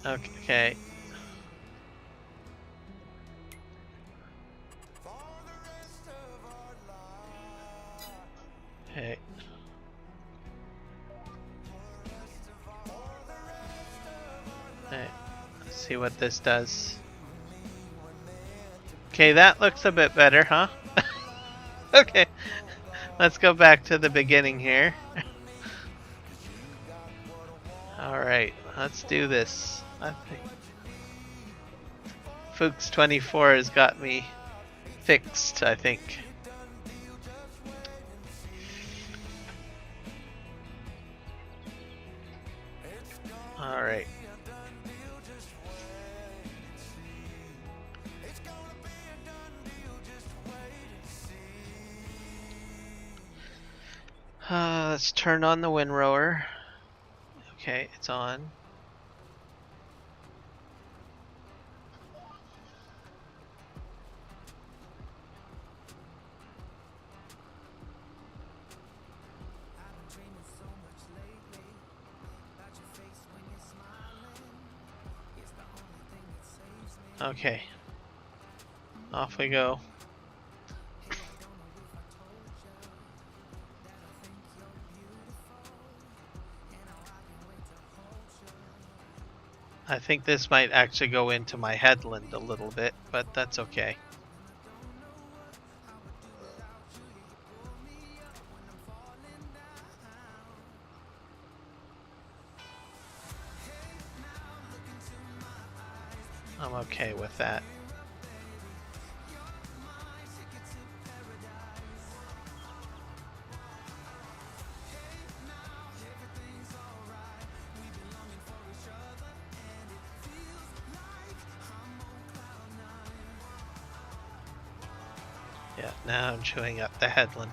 Okay. Okay. Hey, let's see what this does. Okay, that looks a bit better, huh? Okay, let's go back to the beginning here. Alright, let's do this. I think Fuchs24 has got me fixed, I think. Alright. Let's turn on the windrower. Okay, it's on. Okay, off we go. I think this might actually go into my headland a little bit, but that's okay. I'm okay with that. Yeah, now I'm chewing up the headland.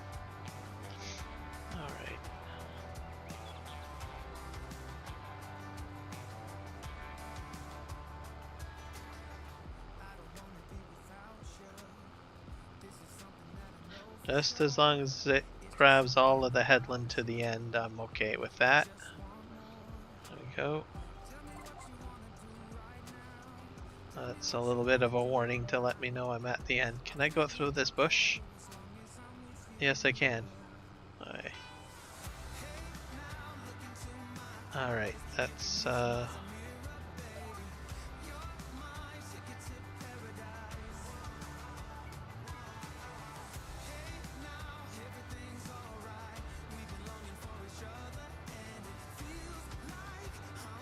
Alright. Just as long as it grabs all of the headland to the end, I'm okay with that. There we go. That's a little bit of a warning to let me know I'm at the end. Can I go through this bush? Yes, I can. Alright, that's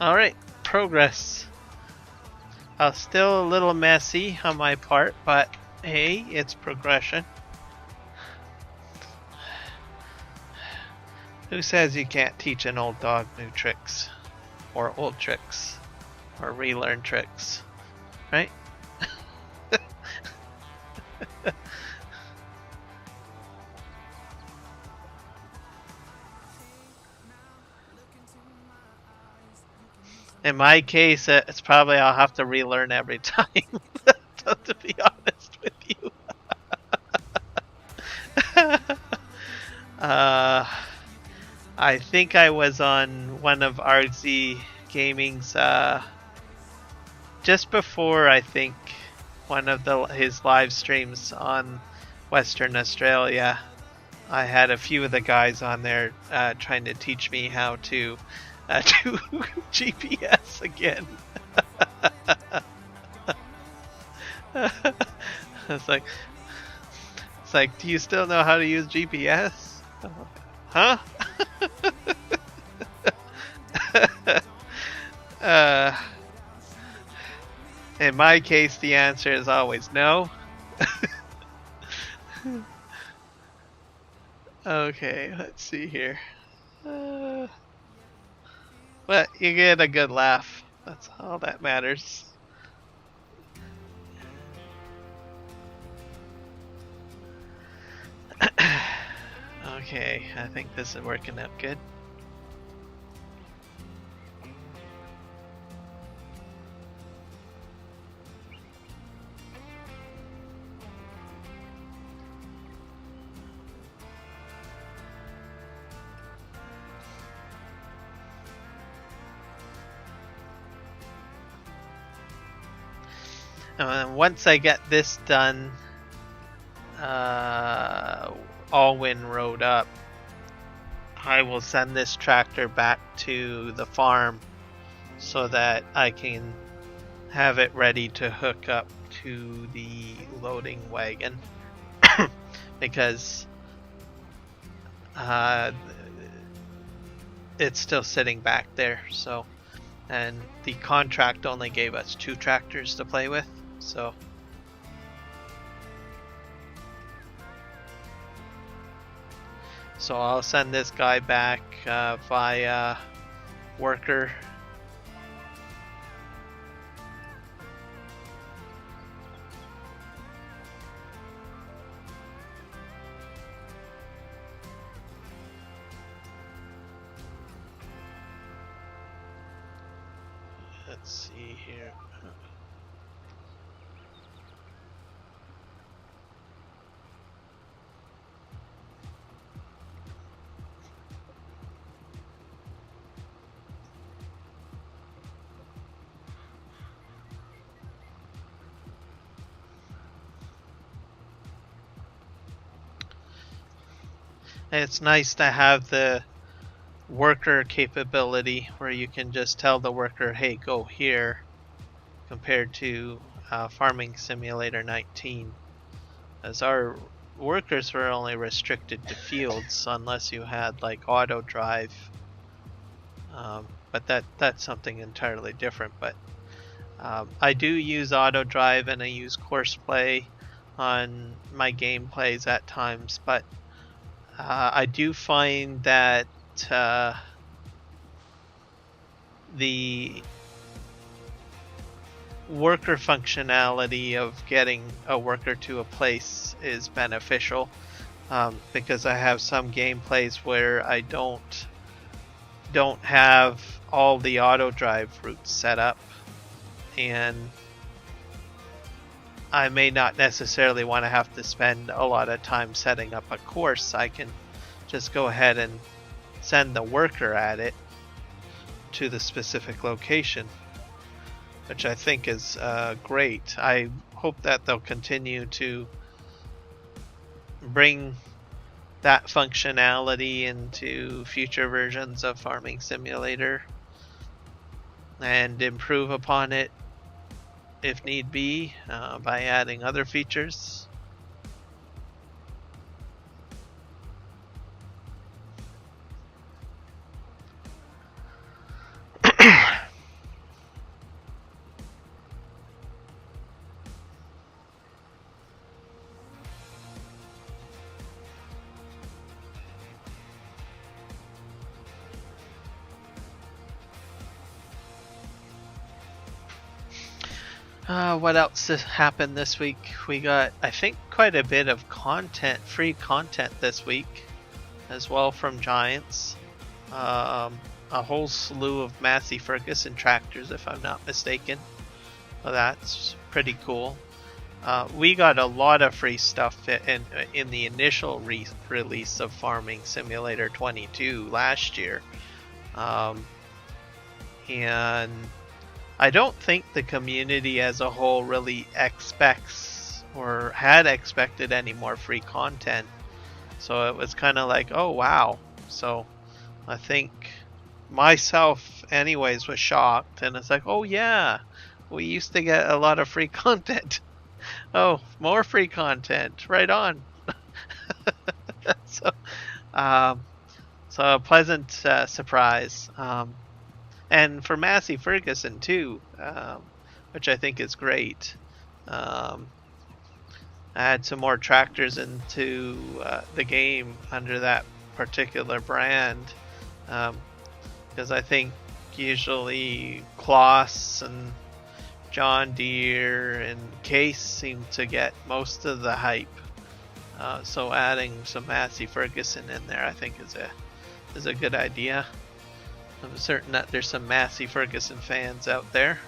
Alright, progress. Still a little messy on my part, but hey, it's progression. Who says you can't teach an old dog new tricks? Or old tricks? Or relearn tricks? Right? In my case, it's probably I'll have to relearn every time, to be honest with you. Uh, I think I was on one of Argsy Gaming's just before, I think, one of his live streams on Western Australia. I had a few of the guys on there trying to teach me how to do GPS again. It's like, do you still know how to use GPS? Huh? In my case, the answer is always no. Okay, let's see here. But you get a good laugh. That's all that matters. Okay, I think this is working out good. And once I get this done, Alwyn Road up, I will send this tractor back to the farm so that I can have it ready to hook up to the loading wagon. Because it's still sitting back there, so, and the contract only gave us 2 tractors to play with, so I'll send this guy back via worker. Let's see here. It's nice to have the worker capability where you can just tell the worker, hey, go here, compared to Farming Simulator 19, as our workers were only restricted to fields unless you had like auto drive, but that's something entirely different. But I do use auto drive and I use course play on my gameplays at times, but I do find that the worker functionality of getting a worker to a place is beneficial, because I have some gameplays where I don't have all the auto drive routes set up, and I may not necessarily want to have to spend a lot of time setting up a course. I can just go ahead and send the worker at it to the specific location, which I think is great. I hope that they'll continue to bring that functionality into future versions of Farming Simulator and improve upon it if need be, by adding other features. What else happened this week? We got, I think, quite a bit of content, free content this week, as well from Giants. A whole slew of Massey Ferguson tractors, if I'm not mistaken. Well, that's pretty cool. We got a lot of free stuff in the initial release of Farming Simulator 22 last year. And I don't think the community as a whole really expects or had expected any more free content. So it was kind of like, oh wow. So I think myself anyways was shocked, and it's like, oh yeah, we used to get a lot of free content. Oh, more free content, right on. so, so a pleasant surprise, and for Massey Ferguson too, which I think is great. Add some more tractors into the game under that particular brand, because I think usually Kloss and John Deere and Case seem to get most of the hype. So adding some Massey Ferguson in there, I think is a good idea. I'm certain that there's some Massey Ferguson fans out there.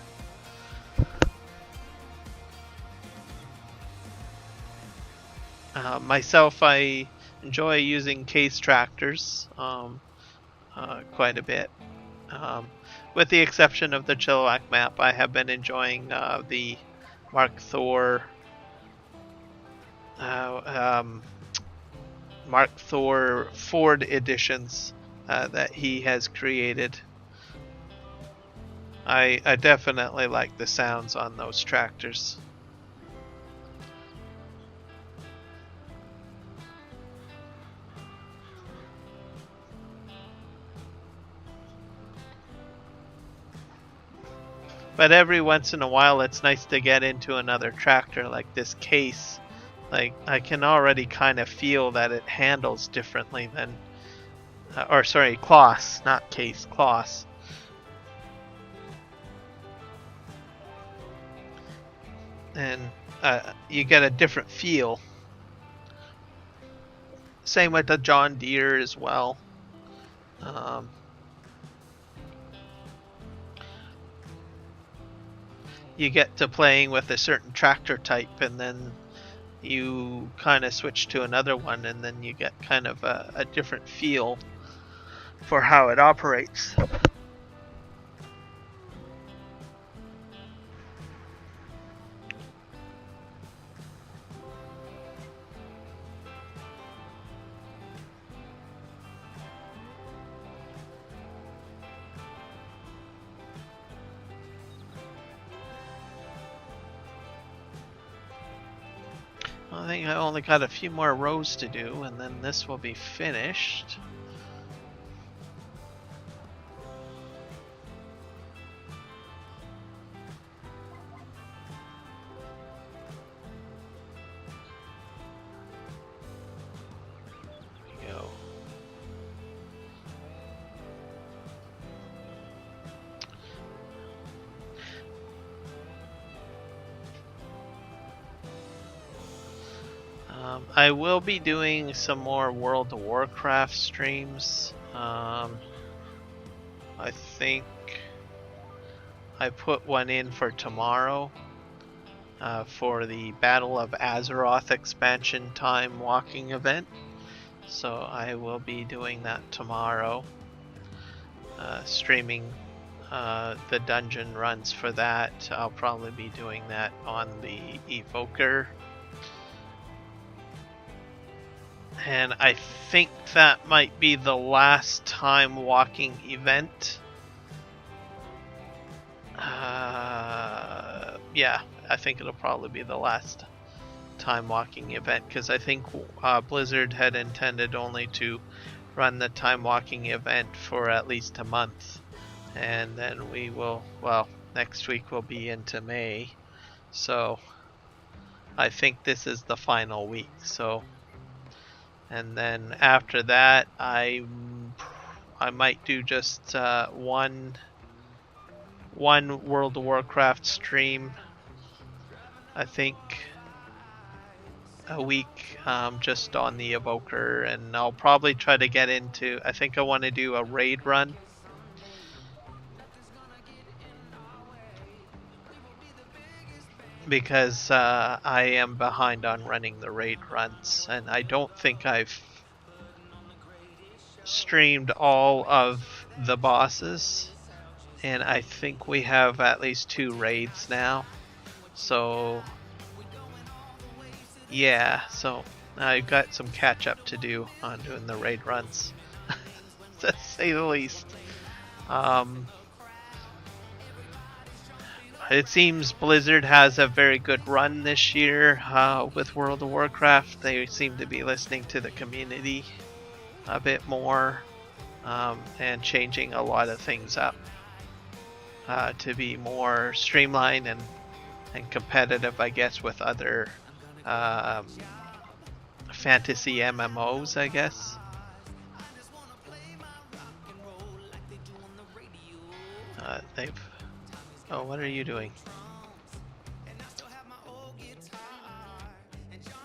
Myself, I enjoy using Case tractors quite a bit. With the exception of the Chilliwack map, I have been enjoying the Mark Thor Ford editions that he has created. I definitely like the sounds on those tractors. But every once in a while it's nice to get into another tractor like this Case. Like, I can already kind of feel that it handles differently than or sorry, Kloss, not Case, Kloss. And you get a different feel. Same with the John Deere as well. You get to playing with a certain tractor type, and then you kind of switch to another one, and then you get kind of a different feel for how it operates. I think I only got a few more rows to do, and then this will be finished. There we go. I will be doing some more World of Warcraft streams. I think I put one in for tomorrow for the Battle of Azeroth expansion time walking event. So I will be doing that tomorrow. Streaming the dungeon runs for that. I'll probably be doing that on the Evoker. And I think that might be the last time walking event. Yeah, I think it'll probably be the last time walking event, because I think Blizzard had intended only to run the time walking event for at least a month. And then we will, well, next week will be into May. So I think this is the final week. So, and then after that, I might do just one World of Warcraft stream. I think a week, just on the Evoker, and I'll probably try to get into. I think I want to do a raid run. because I am behind on running the raid runs, and I don't think I've streamed all of the bosses, and I think we have at least 2 raids now. So yeah, so I've got some catch up to do on doing the raid runs, to say the least. It seems Blizzard has a very good run this year with World of Warcraft. They seem to be listening to the community a bit more and changing a lot of things up to be more streamlined and competitive, I guess, with other fantasy MMOs, I guess. Oh, what are you doing?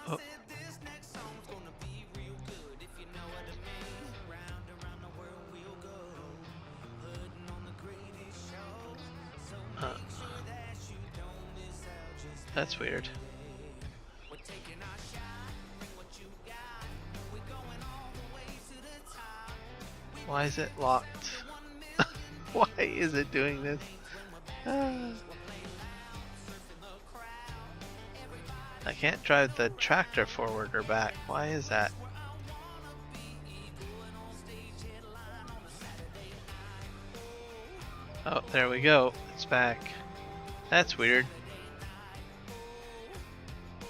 Oh. That's weird. Why is it locked? Why is it doing this? I can't drive the tractor forward or back. Why is that? Oh, there we go. It's back. That's weird.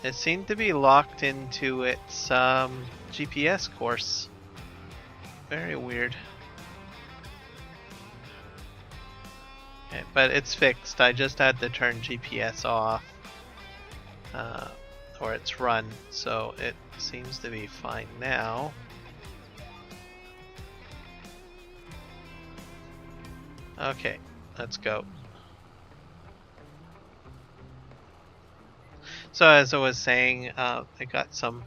It seemed to be locked into its GPS course. Very weird. Okay, but it's fixed. I just had to turn GPS off. Or it's run, so it seems to be fine now. Okay, let's go. So as I was saying, I got some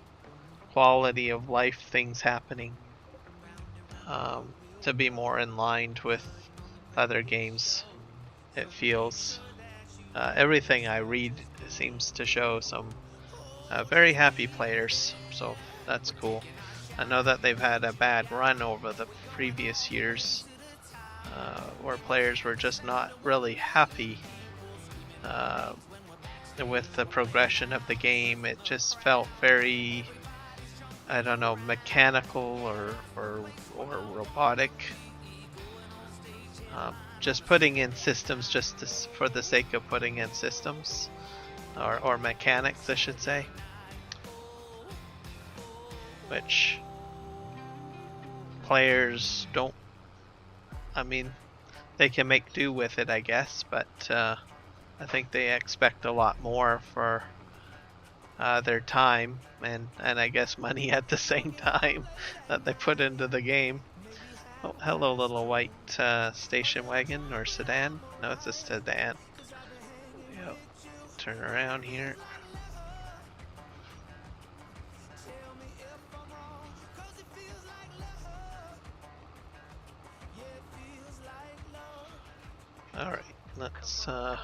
quality of life things happening to be more in line with other games. It feels everything I read seems to show some very happy players, so that's cool. I know that they've had a bad run over the previous years where players were just not really happy with the progression of the game. It just felt very, I don't know, mechanical or robotic. Just putting in systems just for the sake of putting in systems. Or mechanics, I should say. Which players don't, I mean, they can make do with it, I guess, but I think they expect a lot more for their time and I guess money at the same time that they put into the game. Oh, hello, little white station wagon or sedan. No, it's a sedan. Yep. Turn around here. Alright, let's do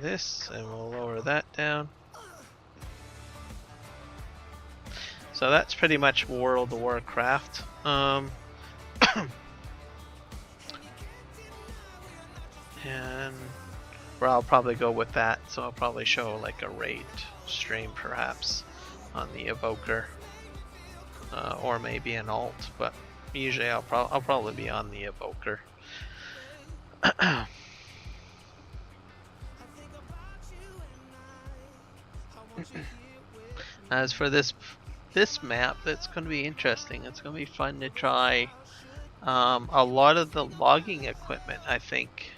this and we'll lower that down. So that's pretty much World of Warcraft. And well, I'll probably go with that, so I'll probably show like a raid stream perhaps on the Evoker, or maybe an alt, but usually I'll probably be on the Evoker. As for this map, that's going to be interesting. It's going to be fun to try a lot of the logging equipment, I think.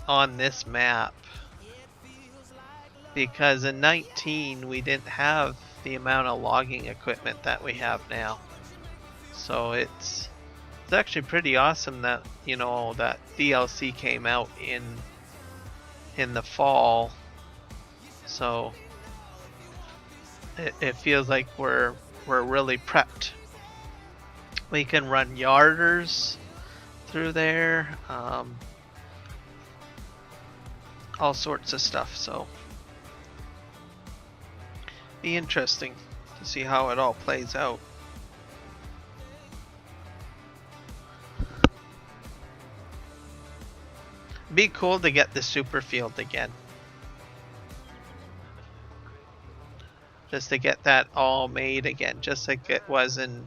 On this map, because in 19 we didn't have the amount of logging equipment that we have now, so it's actually pretty awesome that, you know, that DLC came out in the fall, so it feels like we're really prepped. We can run yarders through there, all sorts of stuff. So be interesting to see how it all plays out. Be cool to get the super field again. Just to get that all made again, just like it was in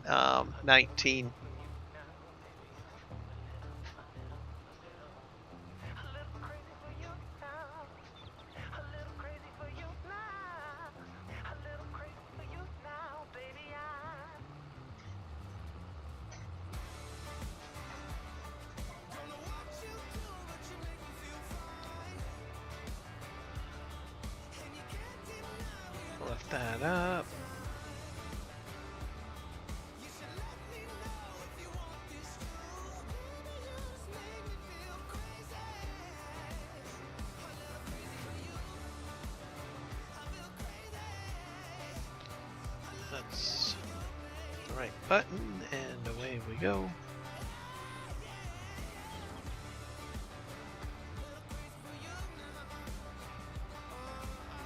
19. Lift that up. That's the right button, and away we go.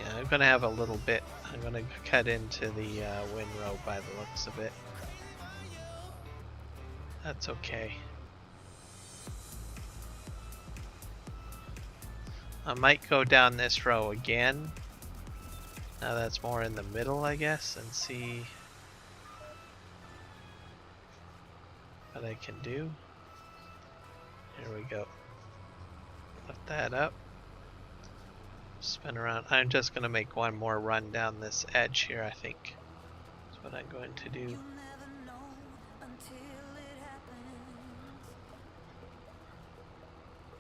Yeah, I'm gonna have a little bit. I'm gonna cut into the windrow by the looks of it. That's okay. I might go down this row again. Now that's more in the middle, I guess, and see what I can do. Here we go. Lift that up. Spin around. I'm just going to make one more run down this edge here, I think. That's what I'm going to do.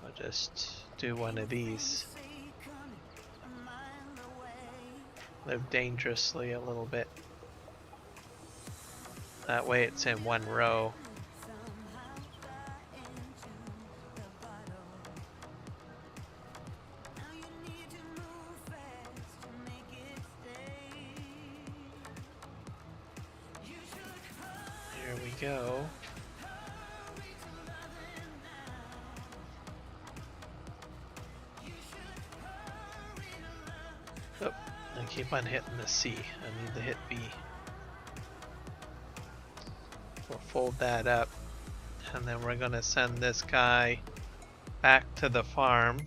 I'll just do one of these. Live dangerously a little bit. That way it's in one row. Here we go. Oh, I keep on hitting the C. I need to hit B. We'll fold that up, and then we're gonna send this guy back to the farm.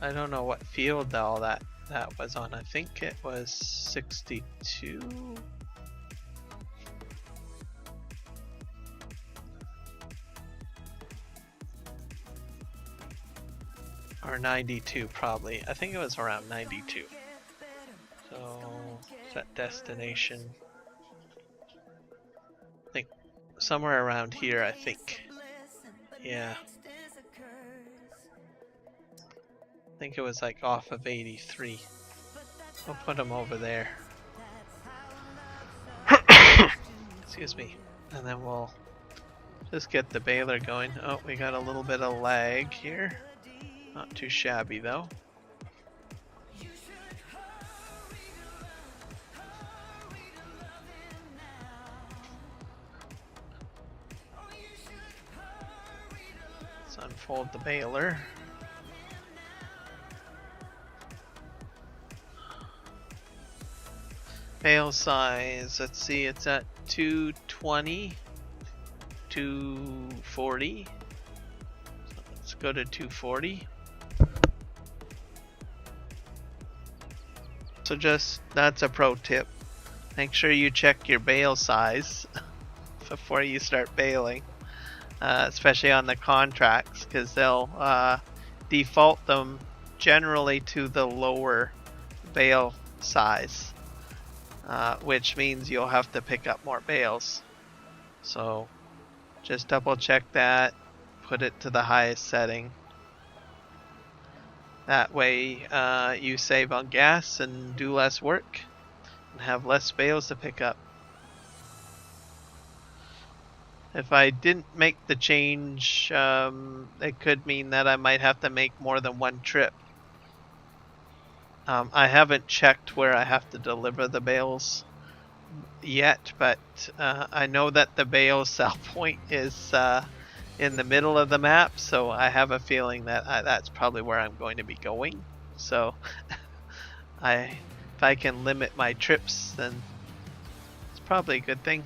I don't know what field all that was on. I think it was 62. Or 92 probably. I think it was around 92. So set destination. I think somewhere around here, I think. Yeah. I think it was like off of 83. We'll put them over there. Excuse me. And then we'll just get the baler going. Oh, we got a little bit of lag here. Not too shabby though. Let's unfold the baler. Bale size, let's see, it's at 220, 240. So let's go to 240. So just, that's a pro tip. Make sure you check your bale size before you start baling. Especially on the contracts, because they'll default them generally to the lower bale size. Which means you'll have to pick up more bales. So just double check that, put it to the highest setting. That way you save on gas and do less work and have less bales to pick up. If I didn't make the change, it could mean that I might have to make more than one trip. I haven't checked where I have to deliver the bales yet, but I know that the bale sell point is in the middle of the map, so I have a feeling that that's probably where I'm going to be going. So if I can limit my trips, then it's probably a good thing.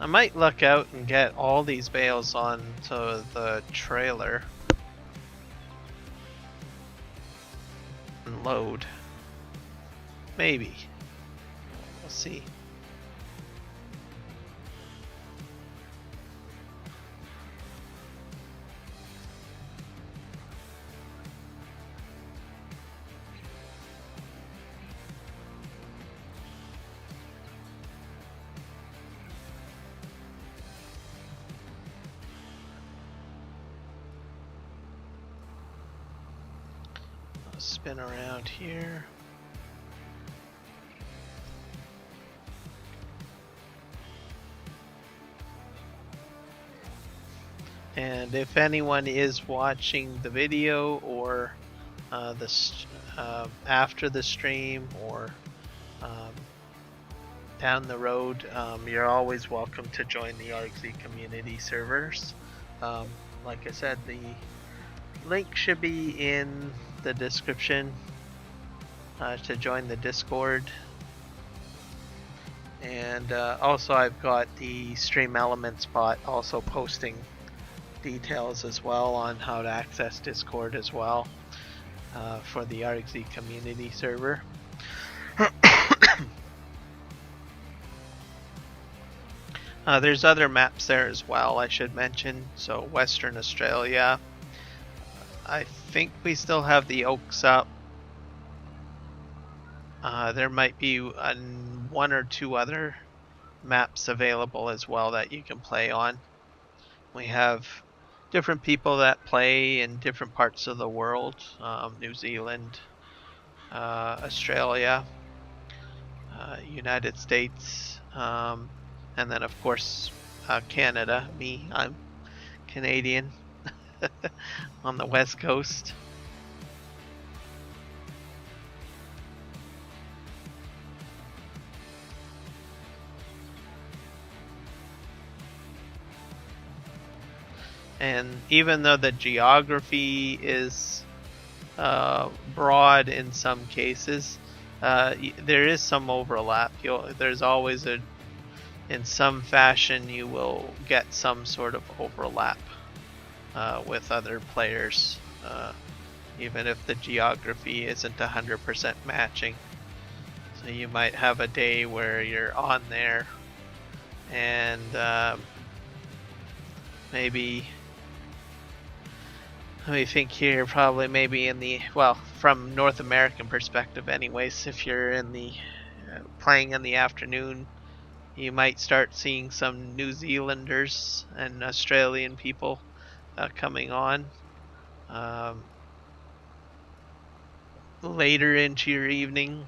I might luck out and get all these bales onto the trailer and load. Maybe. We'll see. Spin around here. And if anyone is watching the video or after the stream or down the road, you're always welcome to join the Argsy Community servers. Like I said, the link should be in the description to join the Discord. And also I've got the Stream Elements bot also posting details as well on how to access Discord as well for the Argsy Community server. There's other maps there as well, I should mention. So Western Australia. I think we still have the Oaks up. There might be one or two other maps available as well that you can play on. We have different people that play in different parts of the world. New Zealand, Australia, United States, and then of course Canada. I'm Canadian on the West Coast. And even though the geography is broad in some cases, there is some overlap. There's always in some fashion you will get some sort of overlap with other players, even if the geography isn't 100% matching. So you might have a day where you're on there and maybe, let me think here, probably maybe in the, well, from North American perspective anyways, if you're in the playing in the afternoon, you might start seeing some New Zealanders and Australian people coming on later into your evening,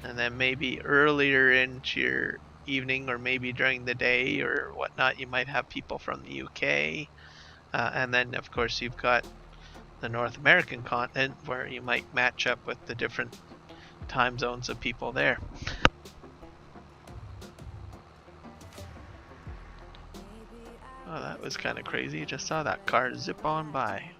and then maybe earlier into your evening, or maybe during the day or whatnot, you might have people from the UK, and then of course you've got the North American continent where you might match up with the different time zones of people there. Oh, that was kind of crazy. Just saw that car zip on by.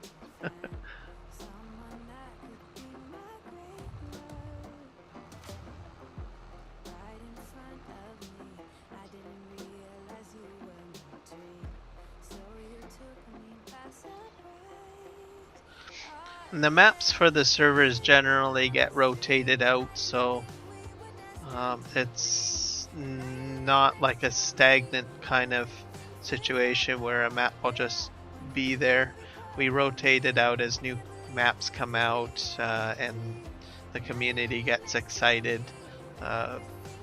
And the maps for the servers generally get rotated out, so it's not like a stagnant kind of situation where a map will just be there. We rotate it out as new maps come out, and the community gets excited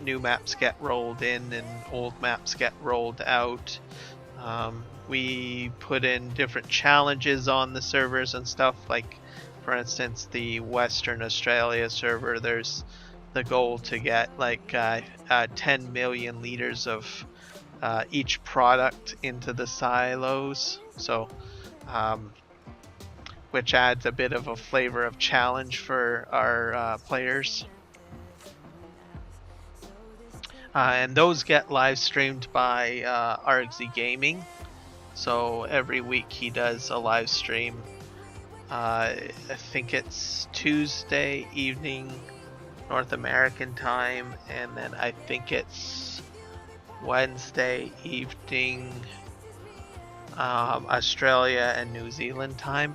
new maps get rolled in and old maps get rolled out. We put in different challenges on the servers and stuff, like for instance the Western Australia server, there's the goal to get like 10 million liters of each product into the silos, so which adds a bit of a flavor of challenge for our players. And those get live streamed by Argsy Gaming. So every week he does a live stream. I think it's Tuesday evening North American time, and then I think it's Wednesday evening Australia and New Zealand time.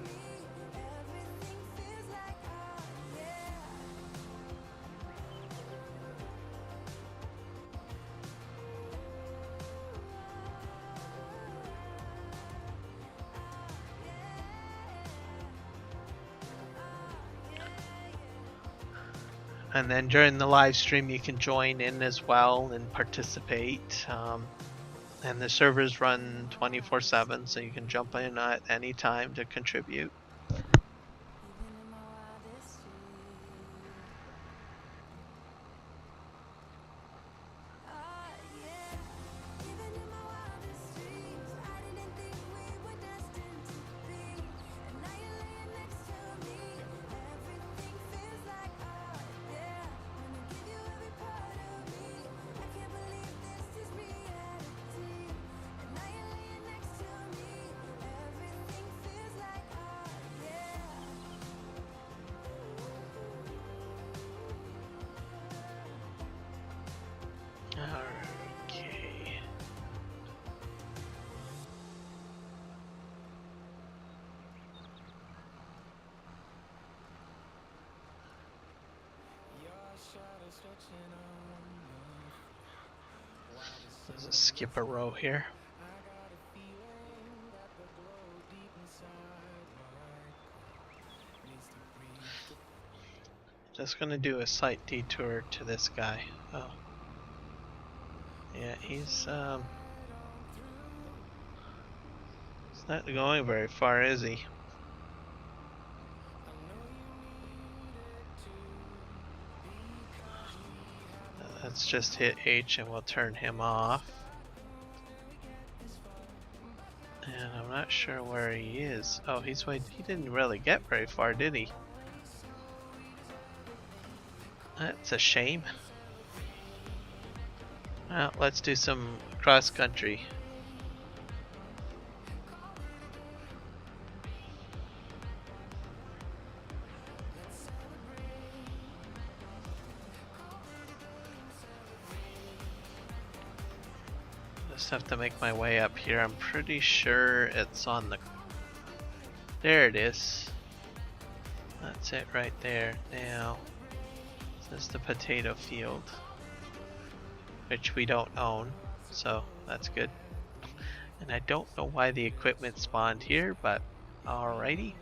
And then during the live stream you can join in as well and participate. And the servers run 24/7, so you can jump in at any time to contribute. Okay. Let's skip a row here. Just gonna do a slight detour to this guy. Oh. Yeah, he's not going very far, is he? Let's just hit H and we'll turn him off. And I'm not sure where he is. Oh, he didn't really get very far, did he? That's a shame. Well, let's do some cross country. Just have to make my way up here. I'm pretty sure it's on the... There it is. That's it right there. Now, this is the potato field, which we don't own, so that's good. And I don't know why the equipment spawned here, but alrighty.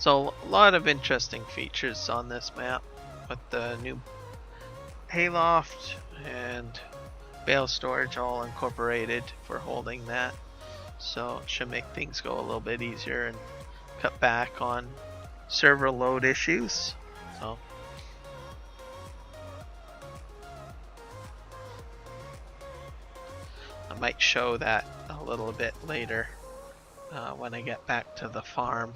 So a lot of interesting features on this map with the new hayloft and bale storage all incorporated for holding that. So it should make things go a little bit easier and cut back on server load issues. So I might show that a little bit later when I get back to the farm.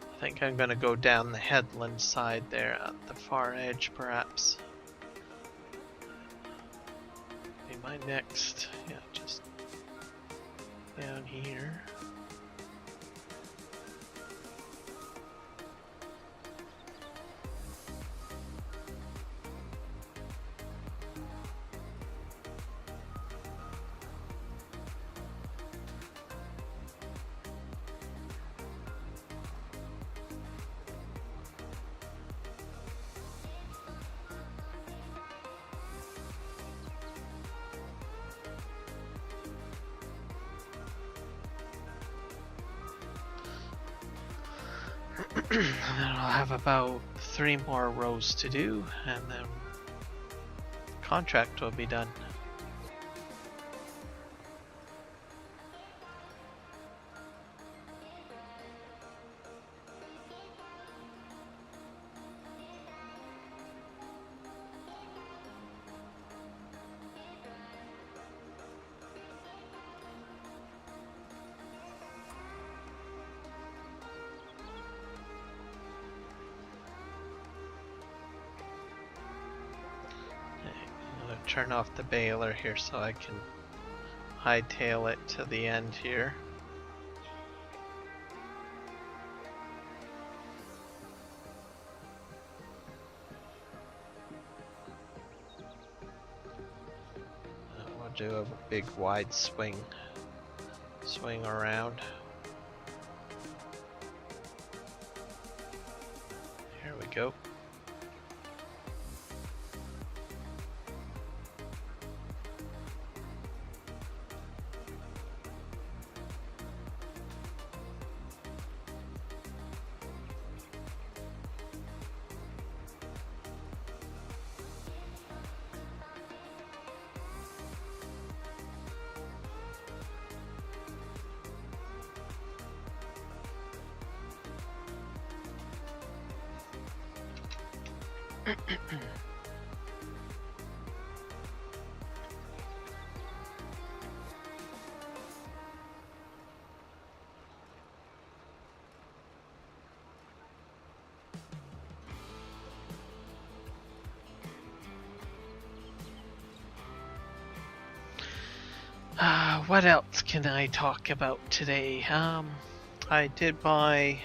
I think I'm gonna go down the headland side there at the far edge, perhaps. Be my next, yeah, just down here. And then I'll have about 3 more rows to do, and then contract will be done. Turn off the baler here so I can hightail it to the end here. We'll do a big wide swing around. Here we go. What else can I talk about today? I did buy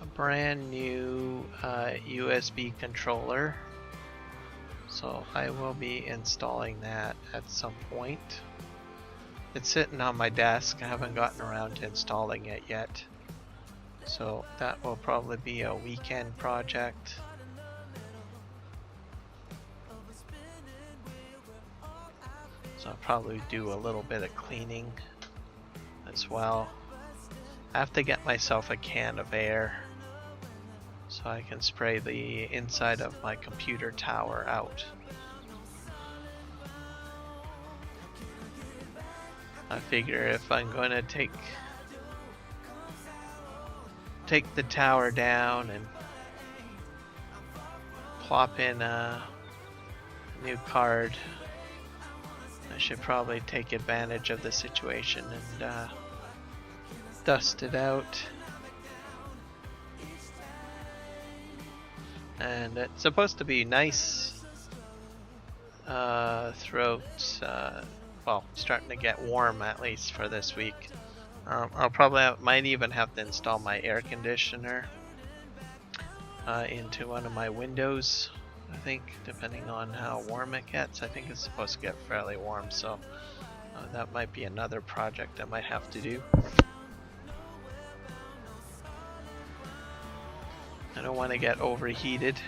a brand new USB controller, so I will be installing that at some point. It's sitting on my desk. I haven't gotten around to installing it yet, so that will probably be a weekend project. So I'll probably do a little bit of cleaning as well. I have to get myself a can of air so I can spray the inside of my computer tower out. I figure if I'm going to take the tower down and plop in a new card, I should probably take advantage of the situation and dust it out. And it's supposed to be nice throughout well, starting to get warm at least for this week. I'll might even have to install my air conditioner into one of my windows, I think, depending on how warm it gets. I think it's supposed to get fairly warm, so that might be another project I might have to do. I don't want to get overheated.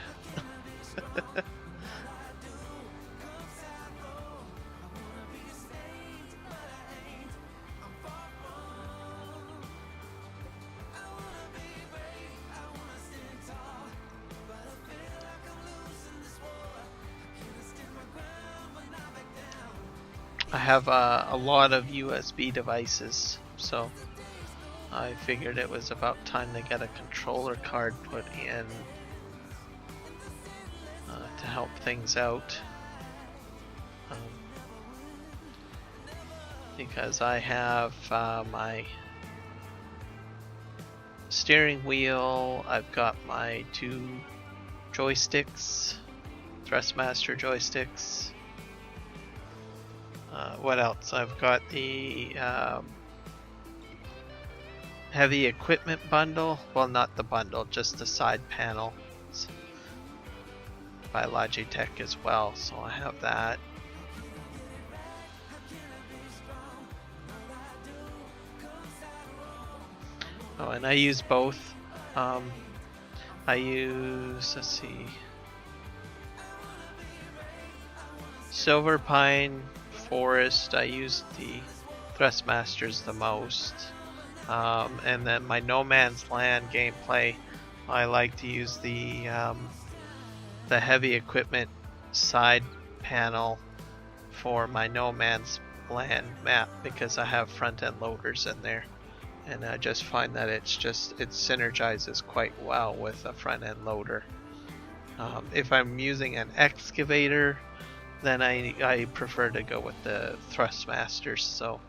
I have a lot of USB devices, so I figured it was about time to get a controller card put in to help things out. Because I have my steering wheel, I've got my 2 joysticks, Thrustmaster joysticks. What else? I've got the heavy equipment bundle. Well, not the bundle, just the side panel by Logitech as well. So I have that. Oh, and I use both. I use, let's see, Silver Pine, Forest. I use the Thrustmasters the most. And then my No Man's Land gameplay, I like to use the heavy equipment side panel for my No Man's Land map because I have front end loaders in there. And I just find that it synergizes quite well with a front end loader. If I'm using an excavator, then I prefer to go with the Thrustmasters. So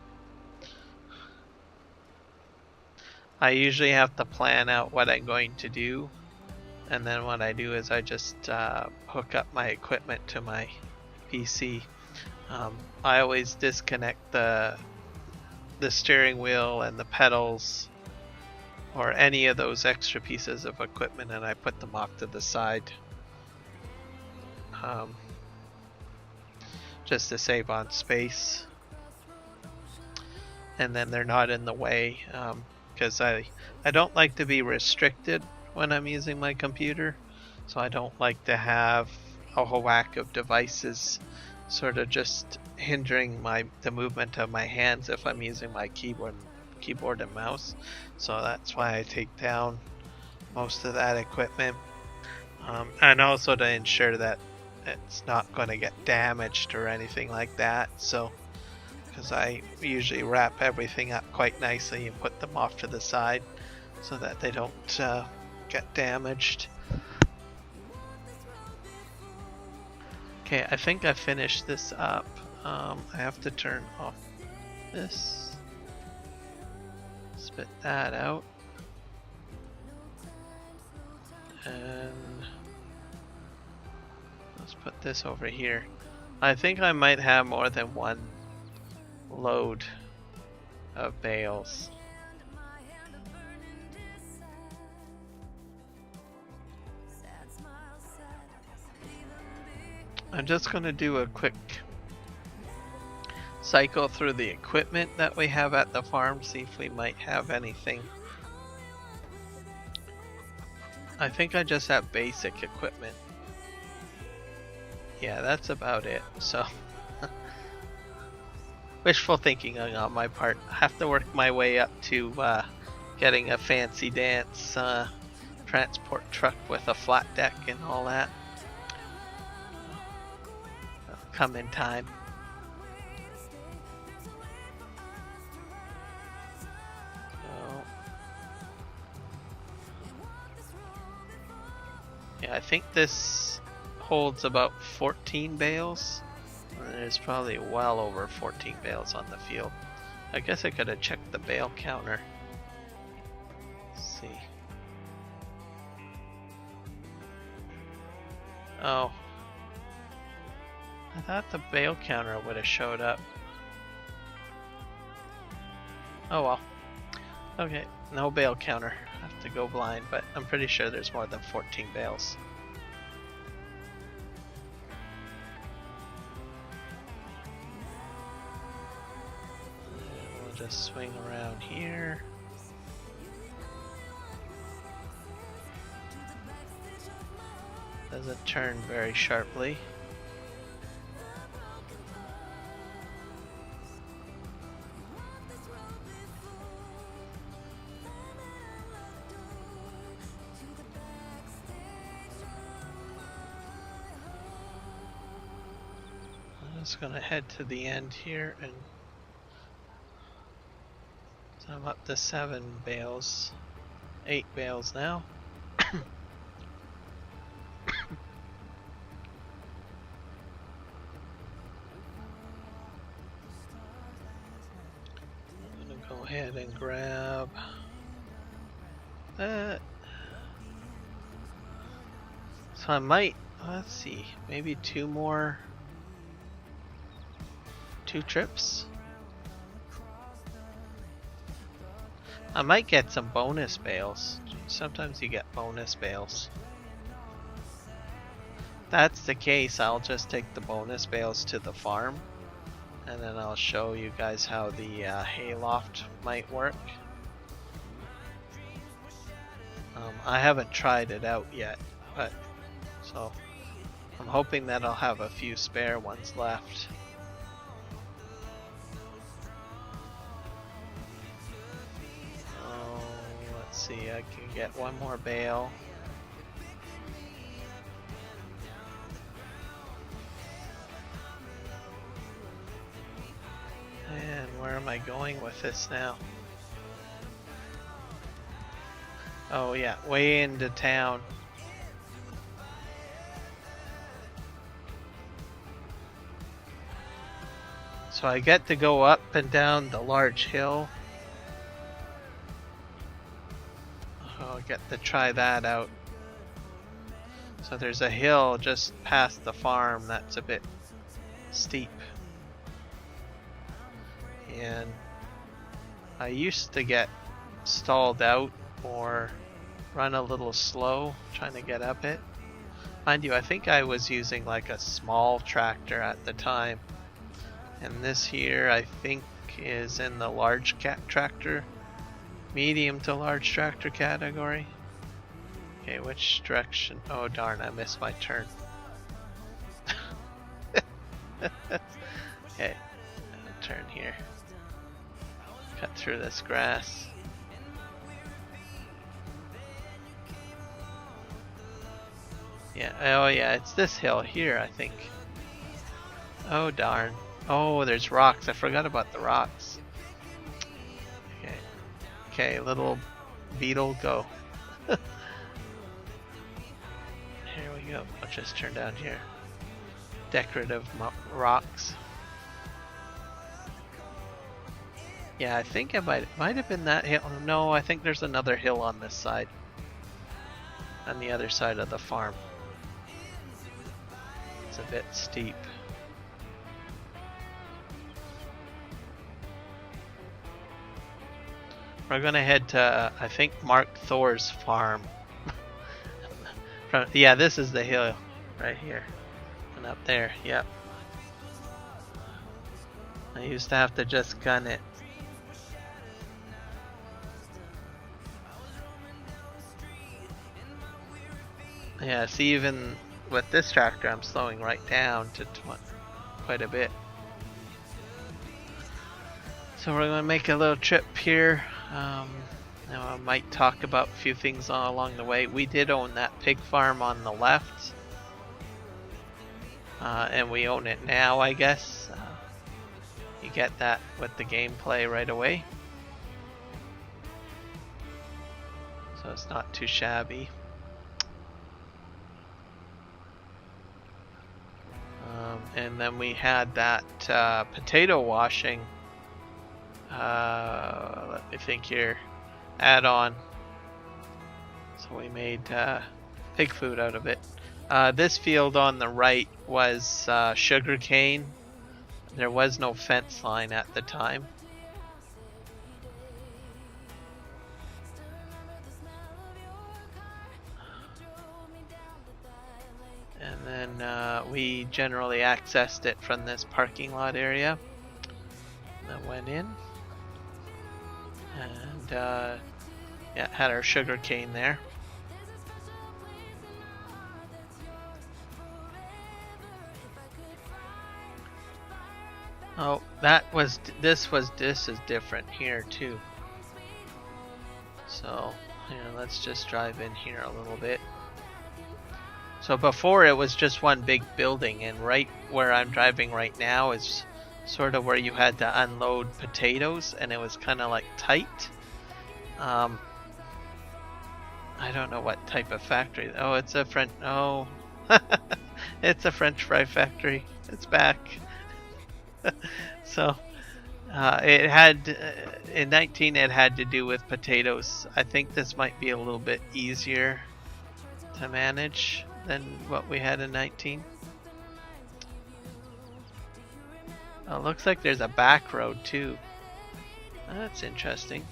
I usually have to plan out what I'm going to do, and then what I do is I just hook up my equipment to my PC. I always disconnect the steering wheel and the pedals or any of those extra pieces of equipment, and I put them off to the side just to save on space, and then they're not in the way, because I don't like to be restricted when I'm using my computer, so I don't like to have a whole whack of devices sort of just hindering the movement of my hands if I'm using my keyboard and mouse. So that's why I take down most of that equipment, and also to ensure that it's not going to get damaged or anything like that. So because I usually wrap everything up quite nicely and put them off to the side so that they don't get damaged. Okay, I think I finished this up. I have to turn off this, spit that out, and let's put this over here. I think I might have more than one load of bales. I'm just going to do a quick cycle through the equipment that we have at the farm, see if we might have anything. I think I just have basic equipment. Yeah, that's about it. So wishful thinking on my part. I have to work my way up to getting a fancy dance transport truck with a flat deck and all that. Come in time. Yeah, I think this holds about 14 bales. There's probably well over 14 bales on the field. I guess I could have checked the bale counter. Let's see. Oh. I thought the bale counter would have showed up. Oh well. Okay, no bale counter. I have to go blind, but I'm pretty sure there's more than 14 bales. And we'll just swing around here. Doesn't turn very sharply. I'm just gonna head to the end here, and so I'm up to 7 bales, 8 bales now. Go ahead and grab that. So I might, let's see, maybe 2 trips. I might get some bonus bales. Sometimes you get bonus bales. If that's the case, I'll just take the bonus bales to the farm. And then I'll show you guys how the hayloft might work. I haven't tried it out yet, but so I'm hoping that I'll have a few spare ones left. Oh, let's see, I can get 1 more bale. And where am I going with this now? Oh yeah, way into town. So I get to go up and down the large hill. Oh, I get to try that out. So there's a hill just past the farm that's a bit steep. And I used to get stalled out or run a little slow trying to get up it. Mind you, I think I was using like a small tractor at the time. And this here I think is in the large tractor, medium to large tractor category. Okay, which direction? Oh darn, I missed my turn. Okay, turn here. Cut through this grass. Yeah, oh yeah, it's this hill here, I think. Oh darn. Oh, there's rocks. I forgot about the rocks. Okay. Okay, little beetle, go. Here we go. I'll just turn down here. Decorative rocks. Yeah, I think it might have been that hill. No, I think there's another hill on this side. On the other side of the farm. It's a bit steep. We're gonna head to, I think, Mark Thor's farm. Yeah, this is the hill right here. And up there, yep. I used to have to just gun it. Yeah, see, even with this tractor, I'm slowing right down to quite a bit. So we're going to make a little trip here. Now I might talk about a few things along the way. We did own that pig farm on the left. And we own it now, I guess. You get that with the gameplay right away. So it's not too shabby. And then we had that potato washing, let me think here, add-on. So we made pig food out of it. This field on the right was sugar cane. There was no fence line at the time. And then we generally accessed it from this parking lot area. Then went in. And yeah, had our sugar cane there. Oh, this is different here too. So, let's just drive in here a little bit. So before it was just one big building, and right where I'm driving right now is sort of where you had to unload potatoes, and it was kind of like tight. I don't know what type of factory. Oh, it's a French. Oh, it's a French fry factory. It's back. So it had in 19. It had to do with potatoes. I think this might be a little bit easier to manage than what we had in 19. Oh, looks like there's a back road too. That's interesting.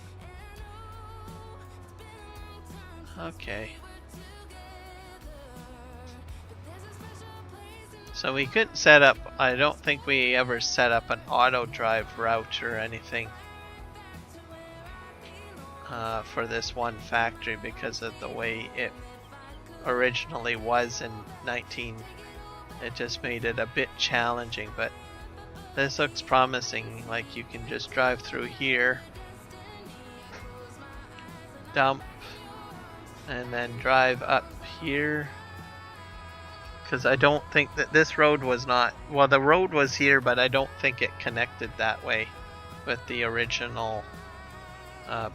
Okay. So we couldn't set up, I don't think we ever set up an auto drive route or anything for this one factory because of the way it originally was in 19. It just made it a bit challenging, but this looks promising. Like you can just drive through here, dump, and then drive up here. Because I don't think that this road was not, well, the road was here, but I don't think it connected that way with the original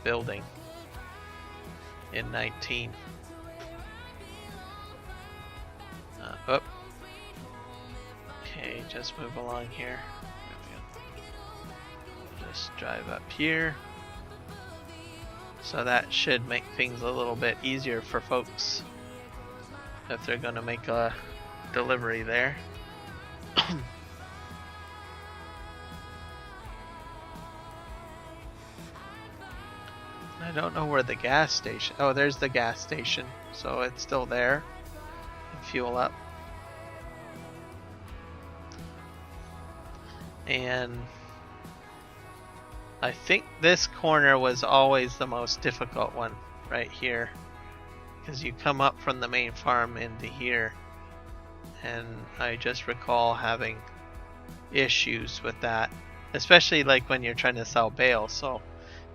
building in 19. Okay, just move along here. Just drive up here. So that should make things a little bit easier for folks if they're going to make a delivery there. I don't know where the gas station. Oh, there's the gas station. So it's still there. Fuel up. And I think this corner was always the most difficult one right here, because you come up from the main farm into here, and I just recall having issues with that, especially like when you're trying to sell bales. So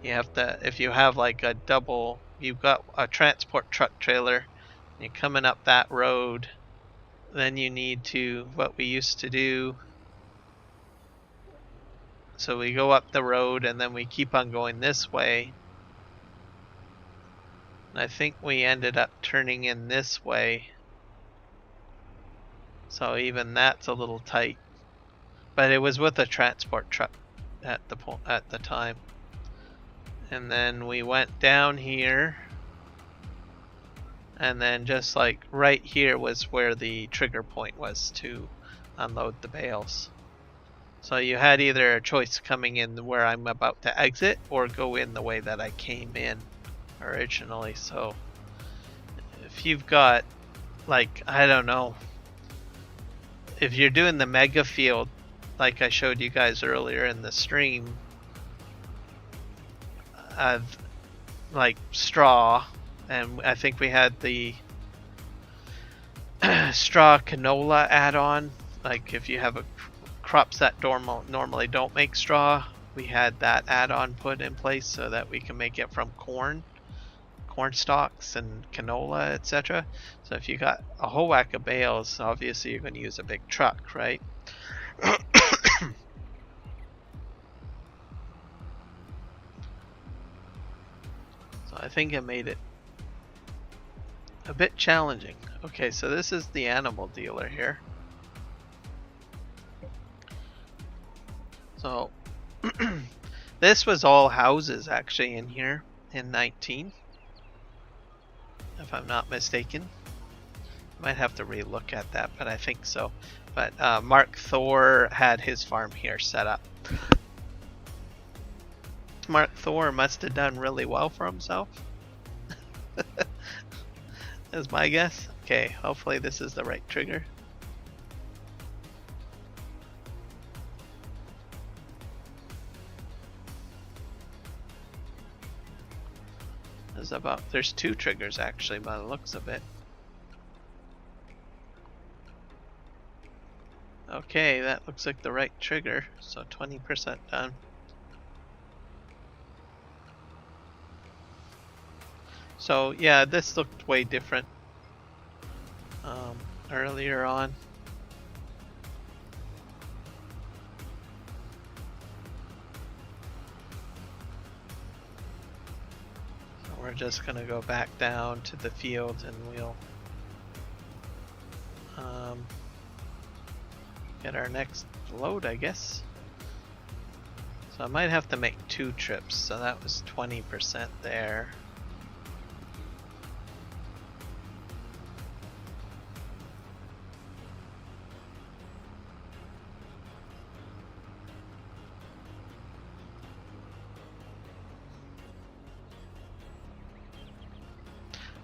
you have to, if you have like a double, you've got a transport truck trailer, and you're coming up that road, then you need to, what we used to do, so we go up the road and then we keep on going this way. And I think we ended up turning in this way. So even that's a little tight. But it was with a transport truck at the time. And then we went down here. And then just like right here was where the trigger point was to unload the bales. So you had either a choice coming in where I'm about to exit or go in the way that I came in originally. So if you've got, like, I don't know, if you're doing the mega field like I showed you guys earlier in the stream, of like straw, and I think we had the straw canola add-on, like if you have a crops that normally don't make straw, we had that add-on put in place so that we can make it from corn stalks and canola, etc. So if you got a whole whack of bales, obviously you're going to use a big truck, right? So I think it made it a bit challenging. Okay, so this is the animal dealer here. So this was all houses actually in here in 19, if I'm not mistaken. I might have to re-look at that, but I think so. But Mark Thor had his farm here set up. Mark Thor must have done really well for himself. That's my guess. Okay, hopefully this is the right trigger. There's 2 triggers actually by the looks of it. Okay, that looks like the right trigger, so 20% done. So yeah, this looked way different earlier on. So we're just gonna go back down to the field and we'll get our next load, I guess. So I might have to make 2 trips, so that was 20% there.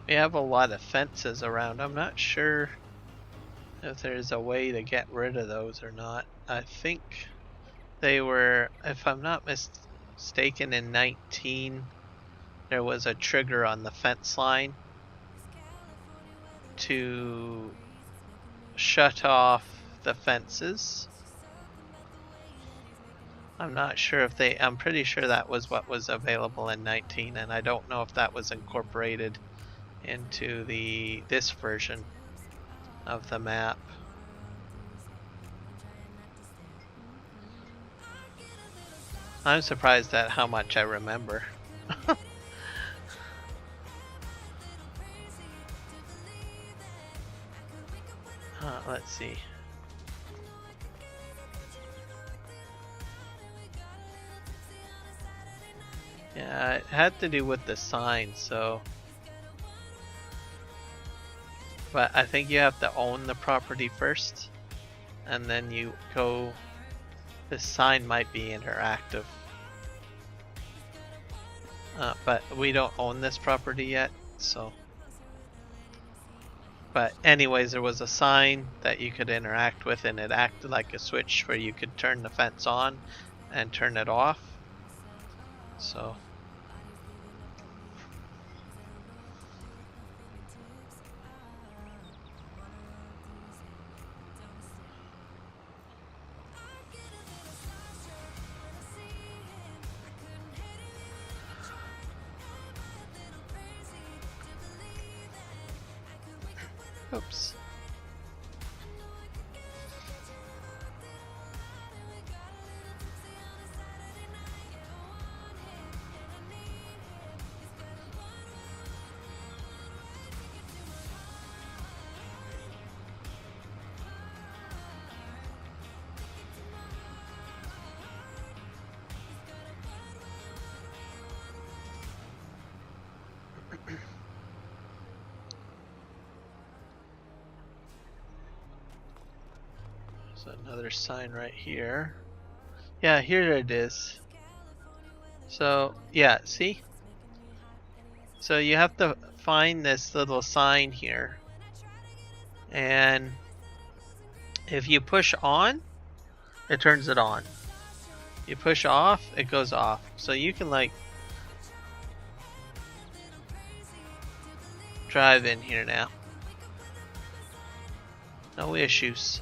We have a lot of fences around. I'm not sure if there's a way to get rid of those or not. I think they were, if I'm not mistaken, in 19 there was a trigger on the fence line to shut off the fences. I'm not sure if I'm pretty sure that was what was available in 19, and I don't know if that was incorporated into this version of the map. I'm surprised at how much I remember. Let's see. Yeah, it had to do with the sign, so. But I think you have to own the property first, and then you go. The sign might be interactive. But we don't own this property yet, so. But anyways, there was a sign that you could interact with, and it acted like a switch where you could turn the fence on and turn it off. So. Oops. Another sign right here. Yeah, here it is. So, yeah, see? So you have to find this little sign here. And if you push on, it turns it on. You push off, it goes off. So you can like drive in here now. No issues.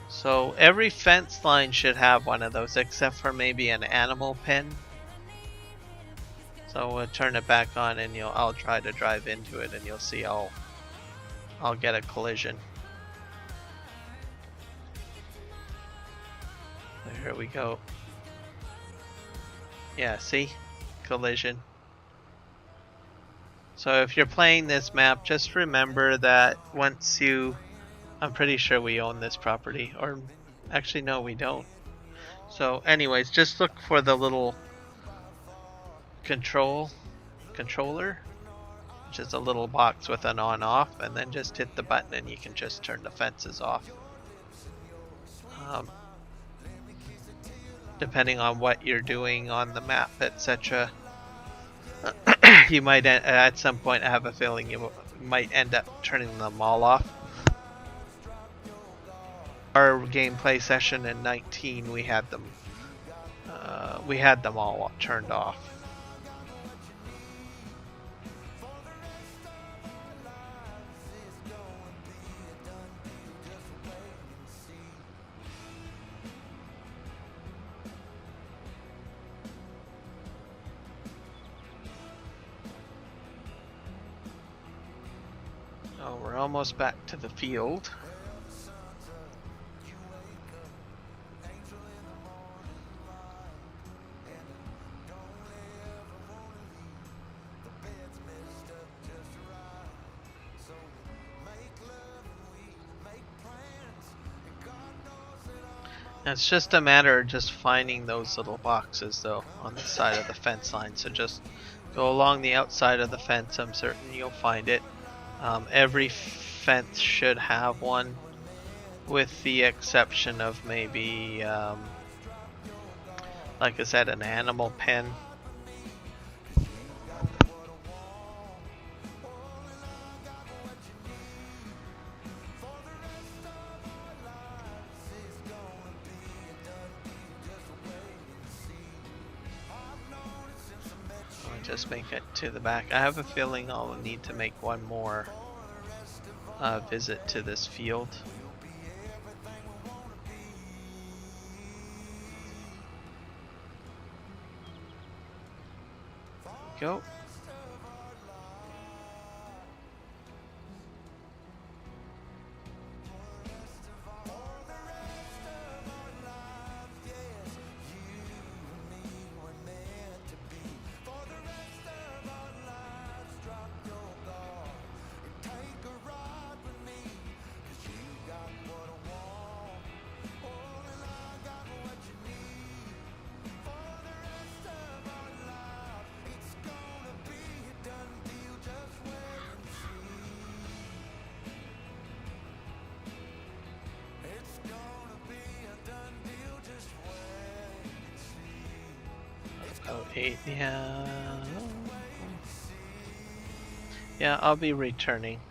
So every fence line should have one of those, except for maybe an animal pen. So we'll turn it back on, and I'll try to drive into it, and you'll see I'll get a collision. Here we go. Yeah, see? Collision. So if you're playing this map, just remember that once you... I'm pretty sure we own this property, or actually no, we don't. So anyways, just look for the little controller, which is a little box with an on-off, and then just hit the button and you can just turn the fences off. Depending on what you're doing on the map, etc. You might at some point have a feeling you might end up turning them all off. Our gameplay session in 19, we had them all turned off. Oh, we're almost back to the field. It's just a matter of just finding those little boxes though on the side of the fence line. So just go along the outside of the fence. I'm certain you'll find it. Every fence should have one, with the exception of maybe, like I said, an animal pen. Just make it to the back. I have a feeling I'll need to make one more visit to this field. Go. Oh, 8, yeah, I'll be returning.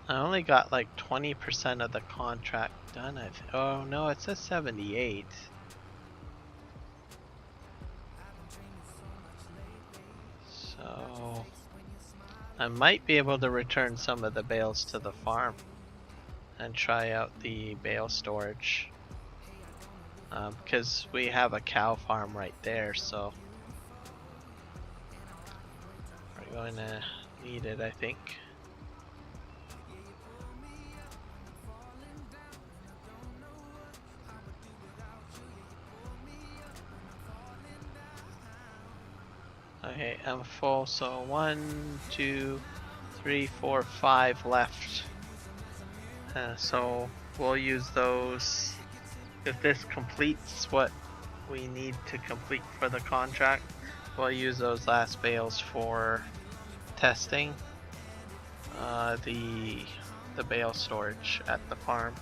I only got like 20% of the contract done. Oh no, it says 78. So I might be able to return some of the bales to the farm and try out the bale storage, because we have a cow farm right there, so we're going to need it, I think. Okay, I'm full, so 1, 2, 3, 4, 5 left. So we'll use those. If this completes what we need to complete for the contract, we'll use those last bales for testing the bale storage at the farm.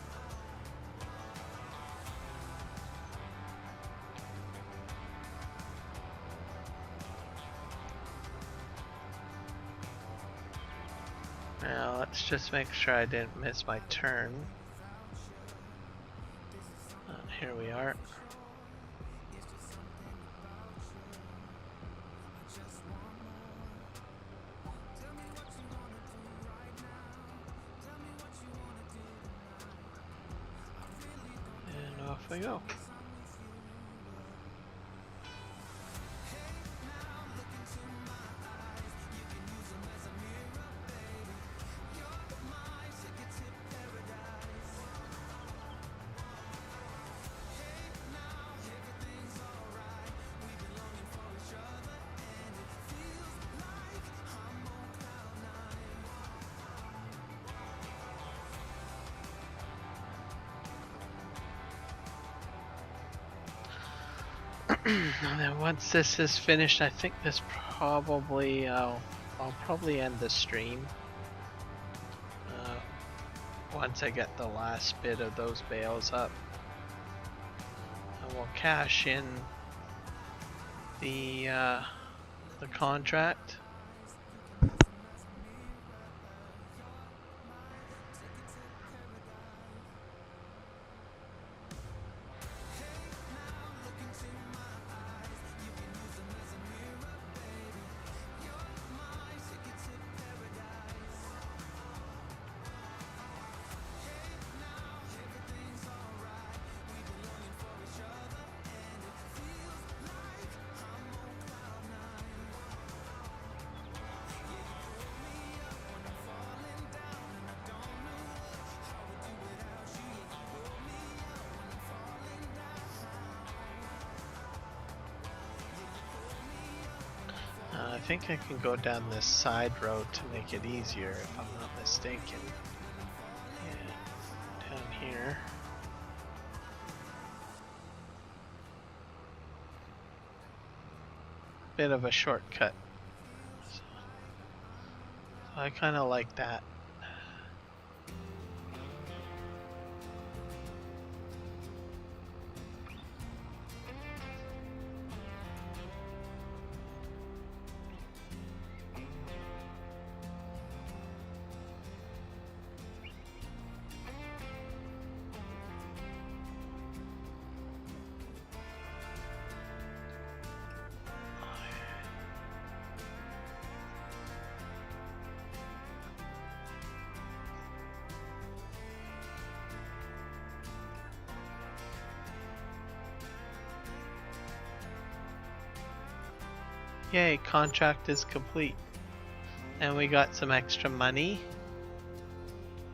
Now let's just make sure I didn't miss my turn. Here we are. And off we go. And then once this is finished, I think this probably I'll probably end the stream once I get the last bit of those bales up, and we'll cash in the contract. I think I can go down this side road to make it easier if I'm not mistaken. Yeah, down here. Bit of a shortcut. So I kind of like that. Yay, contract is complete. And we got some extra money.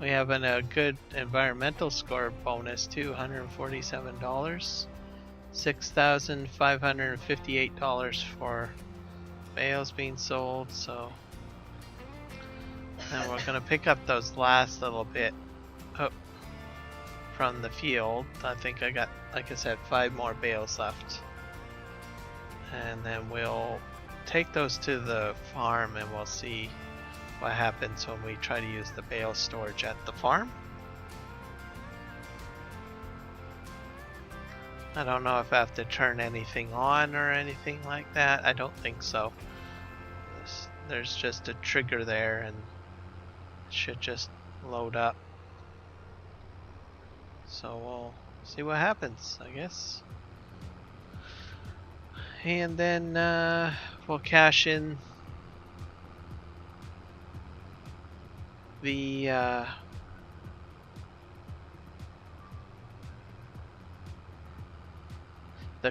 We have a good environmental score bonus too, $147. $6,558 for bales being sold, so and we're gonna pick up those last little bit up from the field. I think I got, like I said, 5 more bales left. And then we'll take those to the farm and we'll see what happens when we try to use the bale storage at the farm. I don't know if I have to turn anything on or anything like that. I don't think so. There's just a trigger there and it should just load up. So we'll see what happens, I guess. And then we'll cash in the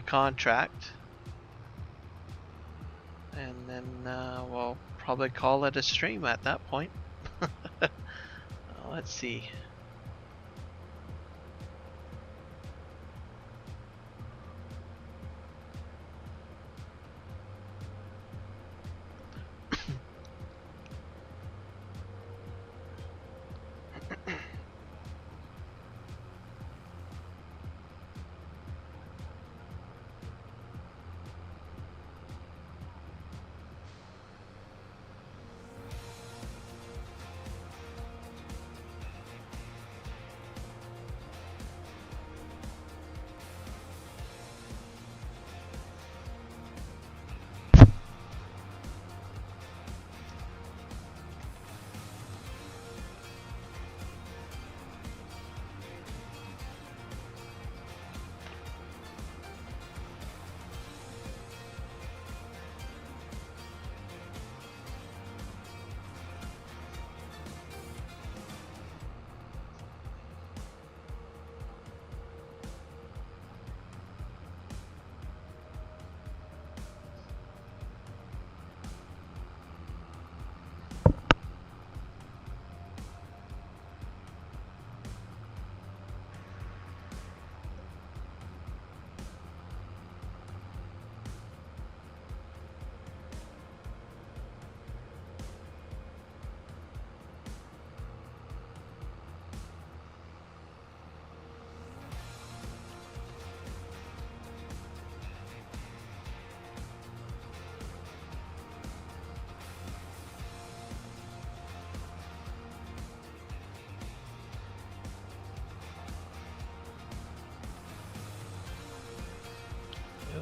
contract, and then we'll probably call it a stream at that point. Let's see.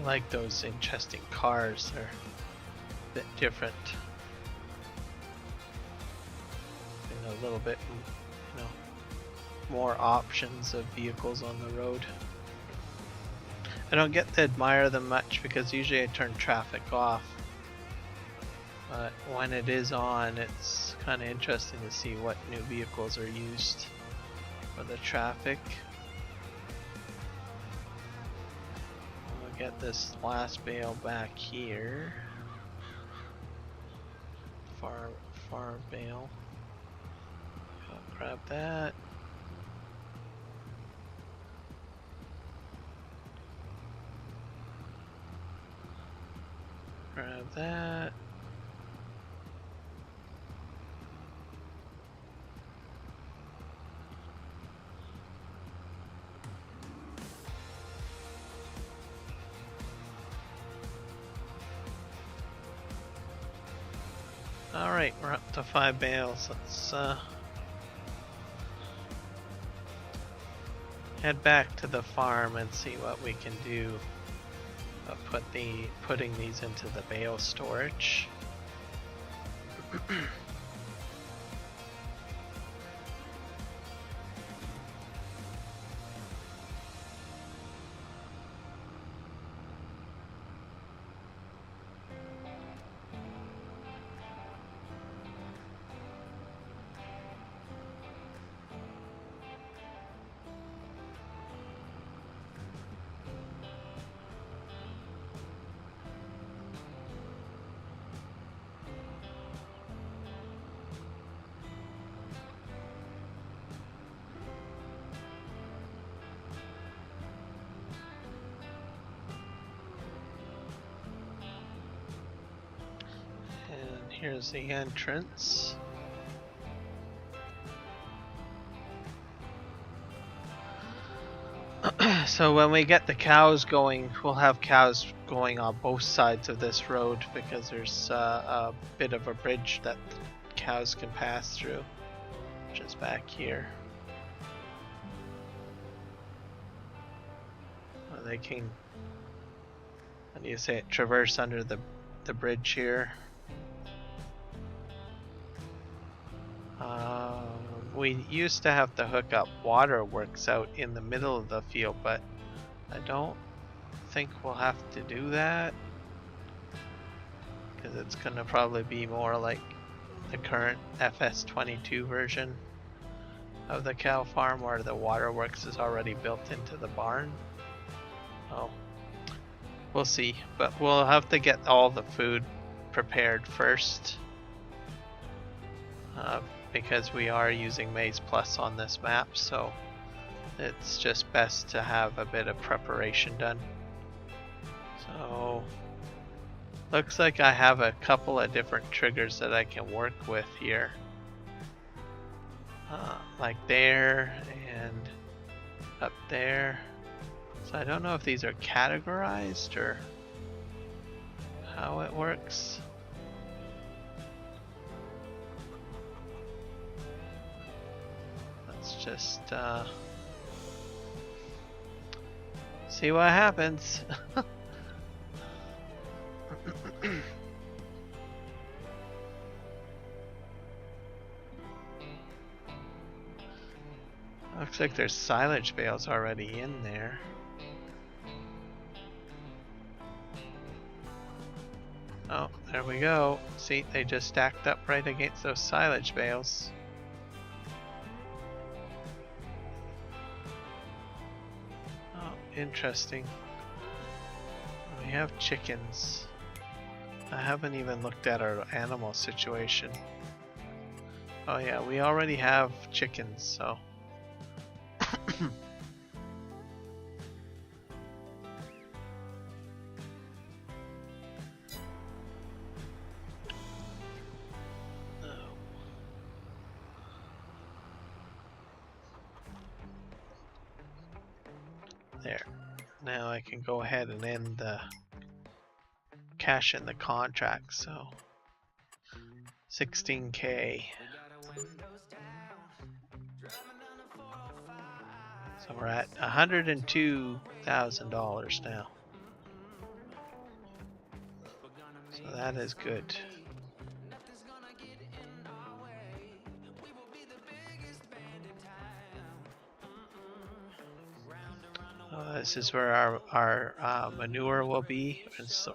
I like those interesting cars. They're a bit different. And a little bit, you know, more options of vehicles on the road. I don't get to admire them much because usually I turn traffic off. But when it is on, it's kind of interesting to see what new vehicles are used for the traffic. We'll get this last bale back here. Far bale. I'll grab that. Grab that. Alright, we're up to 5 bales. Let's head back to the farm and see what we can do. Putting these into the bale storage. Here's the entrance. So when we get the cows going, we'll have cows going on both sides of this road because there's a bit of a bridge that cows can pass through, which is back here. They can, how do you say it, traverse under the bridge here. We used to have to hook up waterworks out in the middle of the field, but I don't think we'll have to do that because it's going to probably be more like the current FS22 version of the cow farm where the waterworks is already built into the barn. Oh, we'll see, but we'll have to get all the food prepared first. Because we are using Maize Plus on this map, so it's just best to have a bit of preparation done. So looks like I have a couple of different triggers that I can work with here, like there and up there. So I don't know if these are categorized or how it works. Just see what happens. Looks like there's silage bales already in there. Oh, there we go. See, they just stacked up right against those silage bales. Interesting. We have chickens. I haven't even looked at our animal situation. Oh yeah, we already have chickens, so. There. Now I can go ahead and end the cash in the contract. So 16K. So we're at $102,000 now. that is good. This is where our manure will be,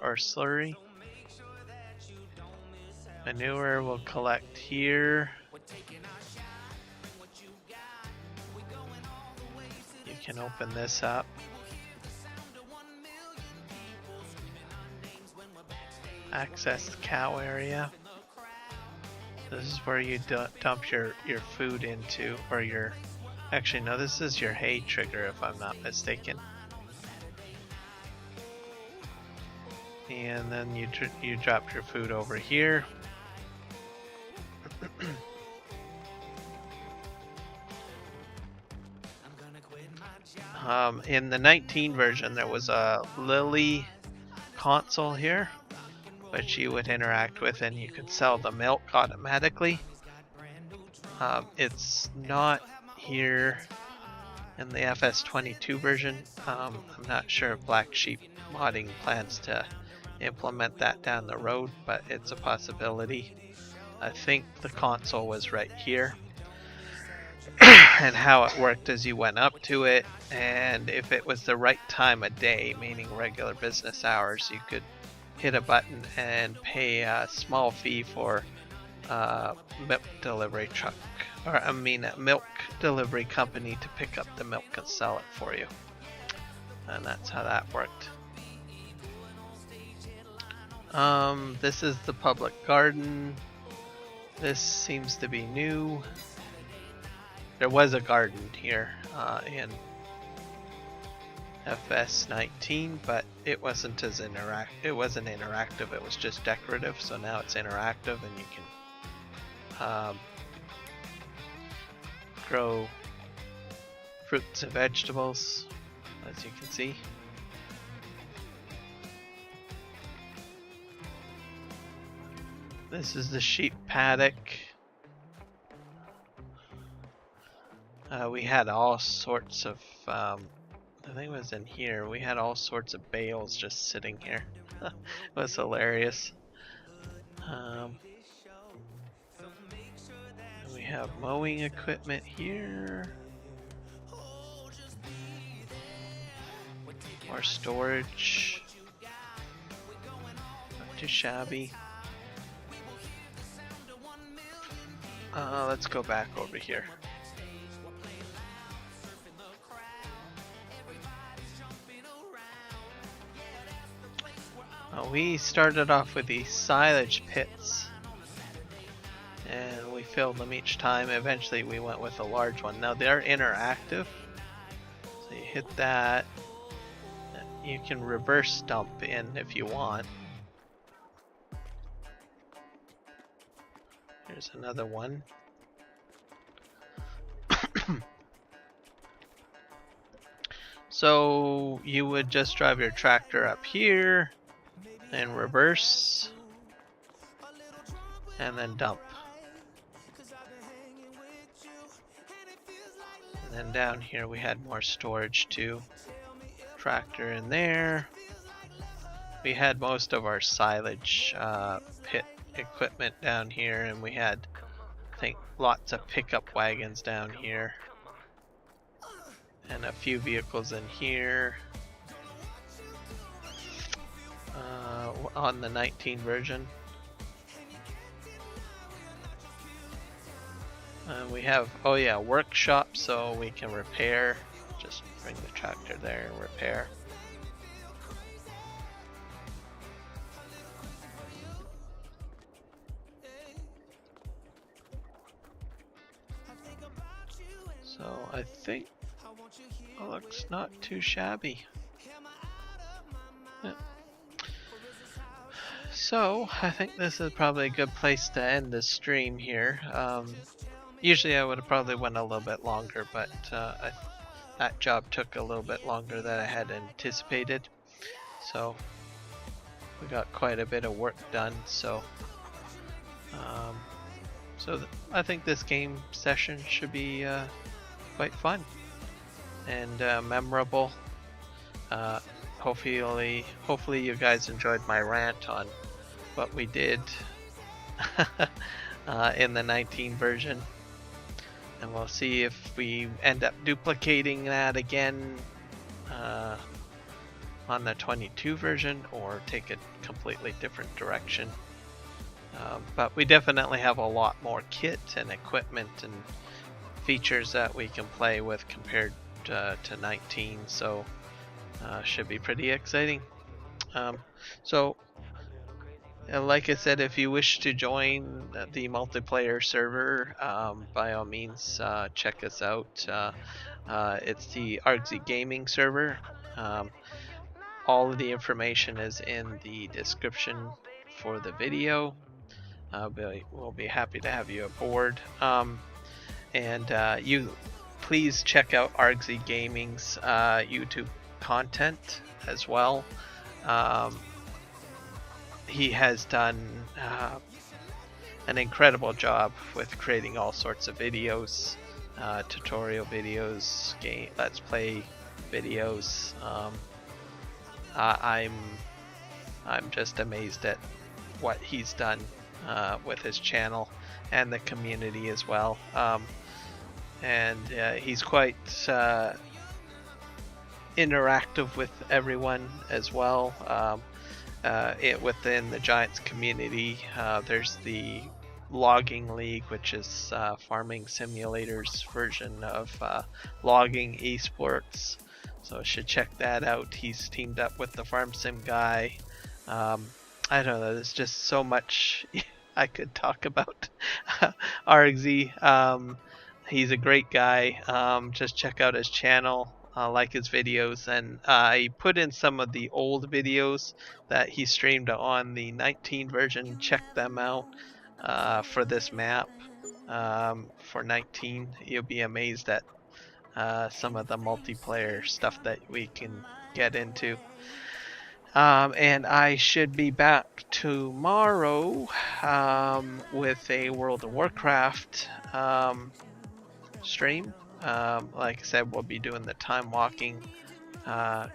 or slurry. Manure will collect here. You can open this up. Access the cow area. This is where you dump your food into, or your... Actually, no, this is your hay trigger if I'm not mistaken. And then you drop your food over here. In the 19 version, there was a Lily console here, which you would interact with, and you could sell the milk automatically. It's not here in the FS22 version. I'm not sure if Black Sheep Modding plans to implement that down the road, but it's a possibility. I think the console was right here. And how it worked is you went up to it, and if it was the right time of day, meaning regular business hours, you could hit a button and pay a small fee for a milk delivery truck, or I mean a milk delivery company to pick up the milk and sell it for you. And that's how that worked. This is the public garden. This seems to be new. There was a garden here in FS19, but it wasn't as it wasn't interactive. It was just decorative. So now it's interactive, and you can grow fruits and vegetables, as you can see. This is the sheep paddock. We had all sorts of, I think it was in here, we had all sorts of bales just sitting here. It was hilarious. We have mowing equipment here. More storage. Not too shabby. Let's go back over here. We started off with these silage pits, and we filled them each time. Eventually we went with a large one. Now they're interactive, so you hit that. You can reverse dump in if you want. Here's another one. So you would just drive your tractor up here and reverse and then dump. And then down here we had more storage too. Tractor in there. We had most of our silage pit equipment down here, and we had, I think, lots of pickup wagons down here. And a few vehicles in here. On the 19 version. We have, oh yeah, workshop, so we can repair. Just bring the tractor there and repair. So I think it looks not too shabby. Yeah. So I think this is probably a good place to end this stream here. Usually I would have probably went a little bit longer, but that job took a little bit longer than I had anticipated. So we got quite a bit of work done. So I think this game session should be quite fun and memorable. Hopefully you guys enjoyed my rant on what we did in the 19 version, and we'll see if we end up duplicating that again on the 22 version or take a completely different direction. But we definitely have a lot more kit and equipment and features that we can play with compared to 19, so should be pretty exciting. So like I said, if you wish to join the multiplayer server, by all means check us out. It's the Argsy Gaming server. All of the information is in the description for the video. We'll be happy to have you aboard. And you please check out Argsy Gaming's YouTube content as well. He has done an incredible job with creating all sorts of videos, tutorial videos, let's play videos. I'm just amazed at what he's done with his channel and the community as well. And he's quite interactive with everyone as well. Within the Giants community, there's the Logging League, which is farming simulators version of logging esports, so should check that out. He's teamed up with the Farm Sim guy. I don't know, there's just so much I could talk about Argsy. He's a great guy. Just check out his channel. Like his videos, and I put in some of the old videos that he streamed on the 19 version. Check them out for this map for 19. You'll be amazed at some of the multiplayer stuff that we can get into. And I should be back tomorrow with a World of Warcraft stream. Like I said, we'll be doing the time walking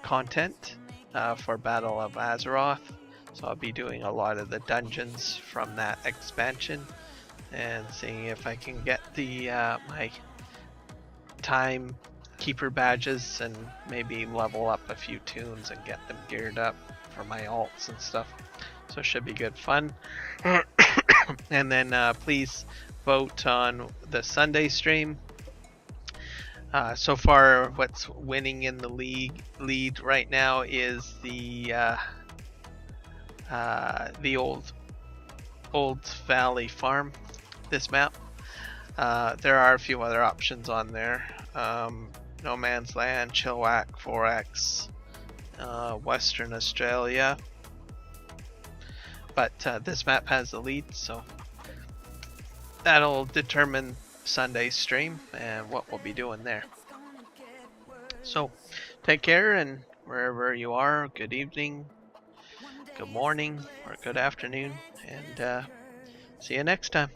content for Battle of Azeroth, so I'll be doing a lot of the dungeons from that expansion and seeing if I can get the my time keeper badges and maybe level up a few tunes and get them geared up for my alts and stuff. So it should be good fun. And then please vote on the Sunday stream. So far, what's winning in the lead right now is the Old Valley Farm. This map. There are a few other options on there. No Man's Land, Chilliwack, 4X, Western Australia. But this map has the lead, so that'll determine Sunday's stream and what we'll be doing there. So take care, and wherever you are, good evening, good morning, or good afternoon, and see you next time.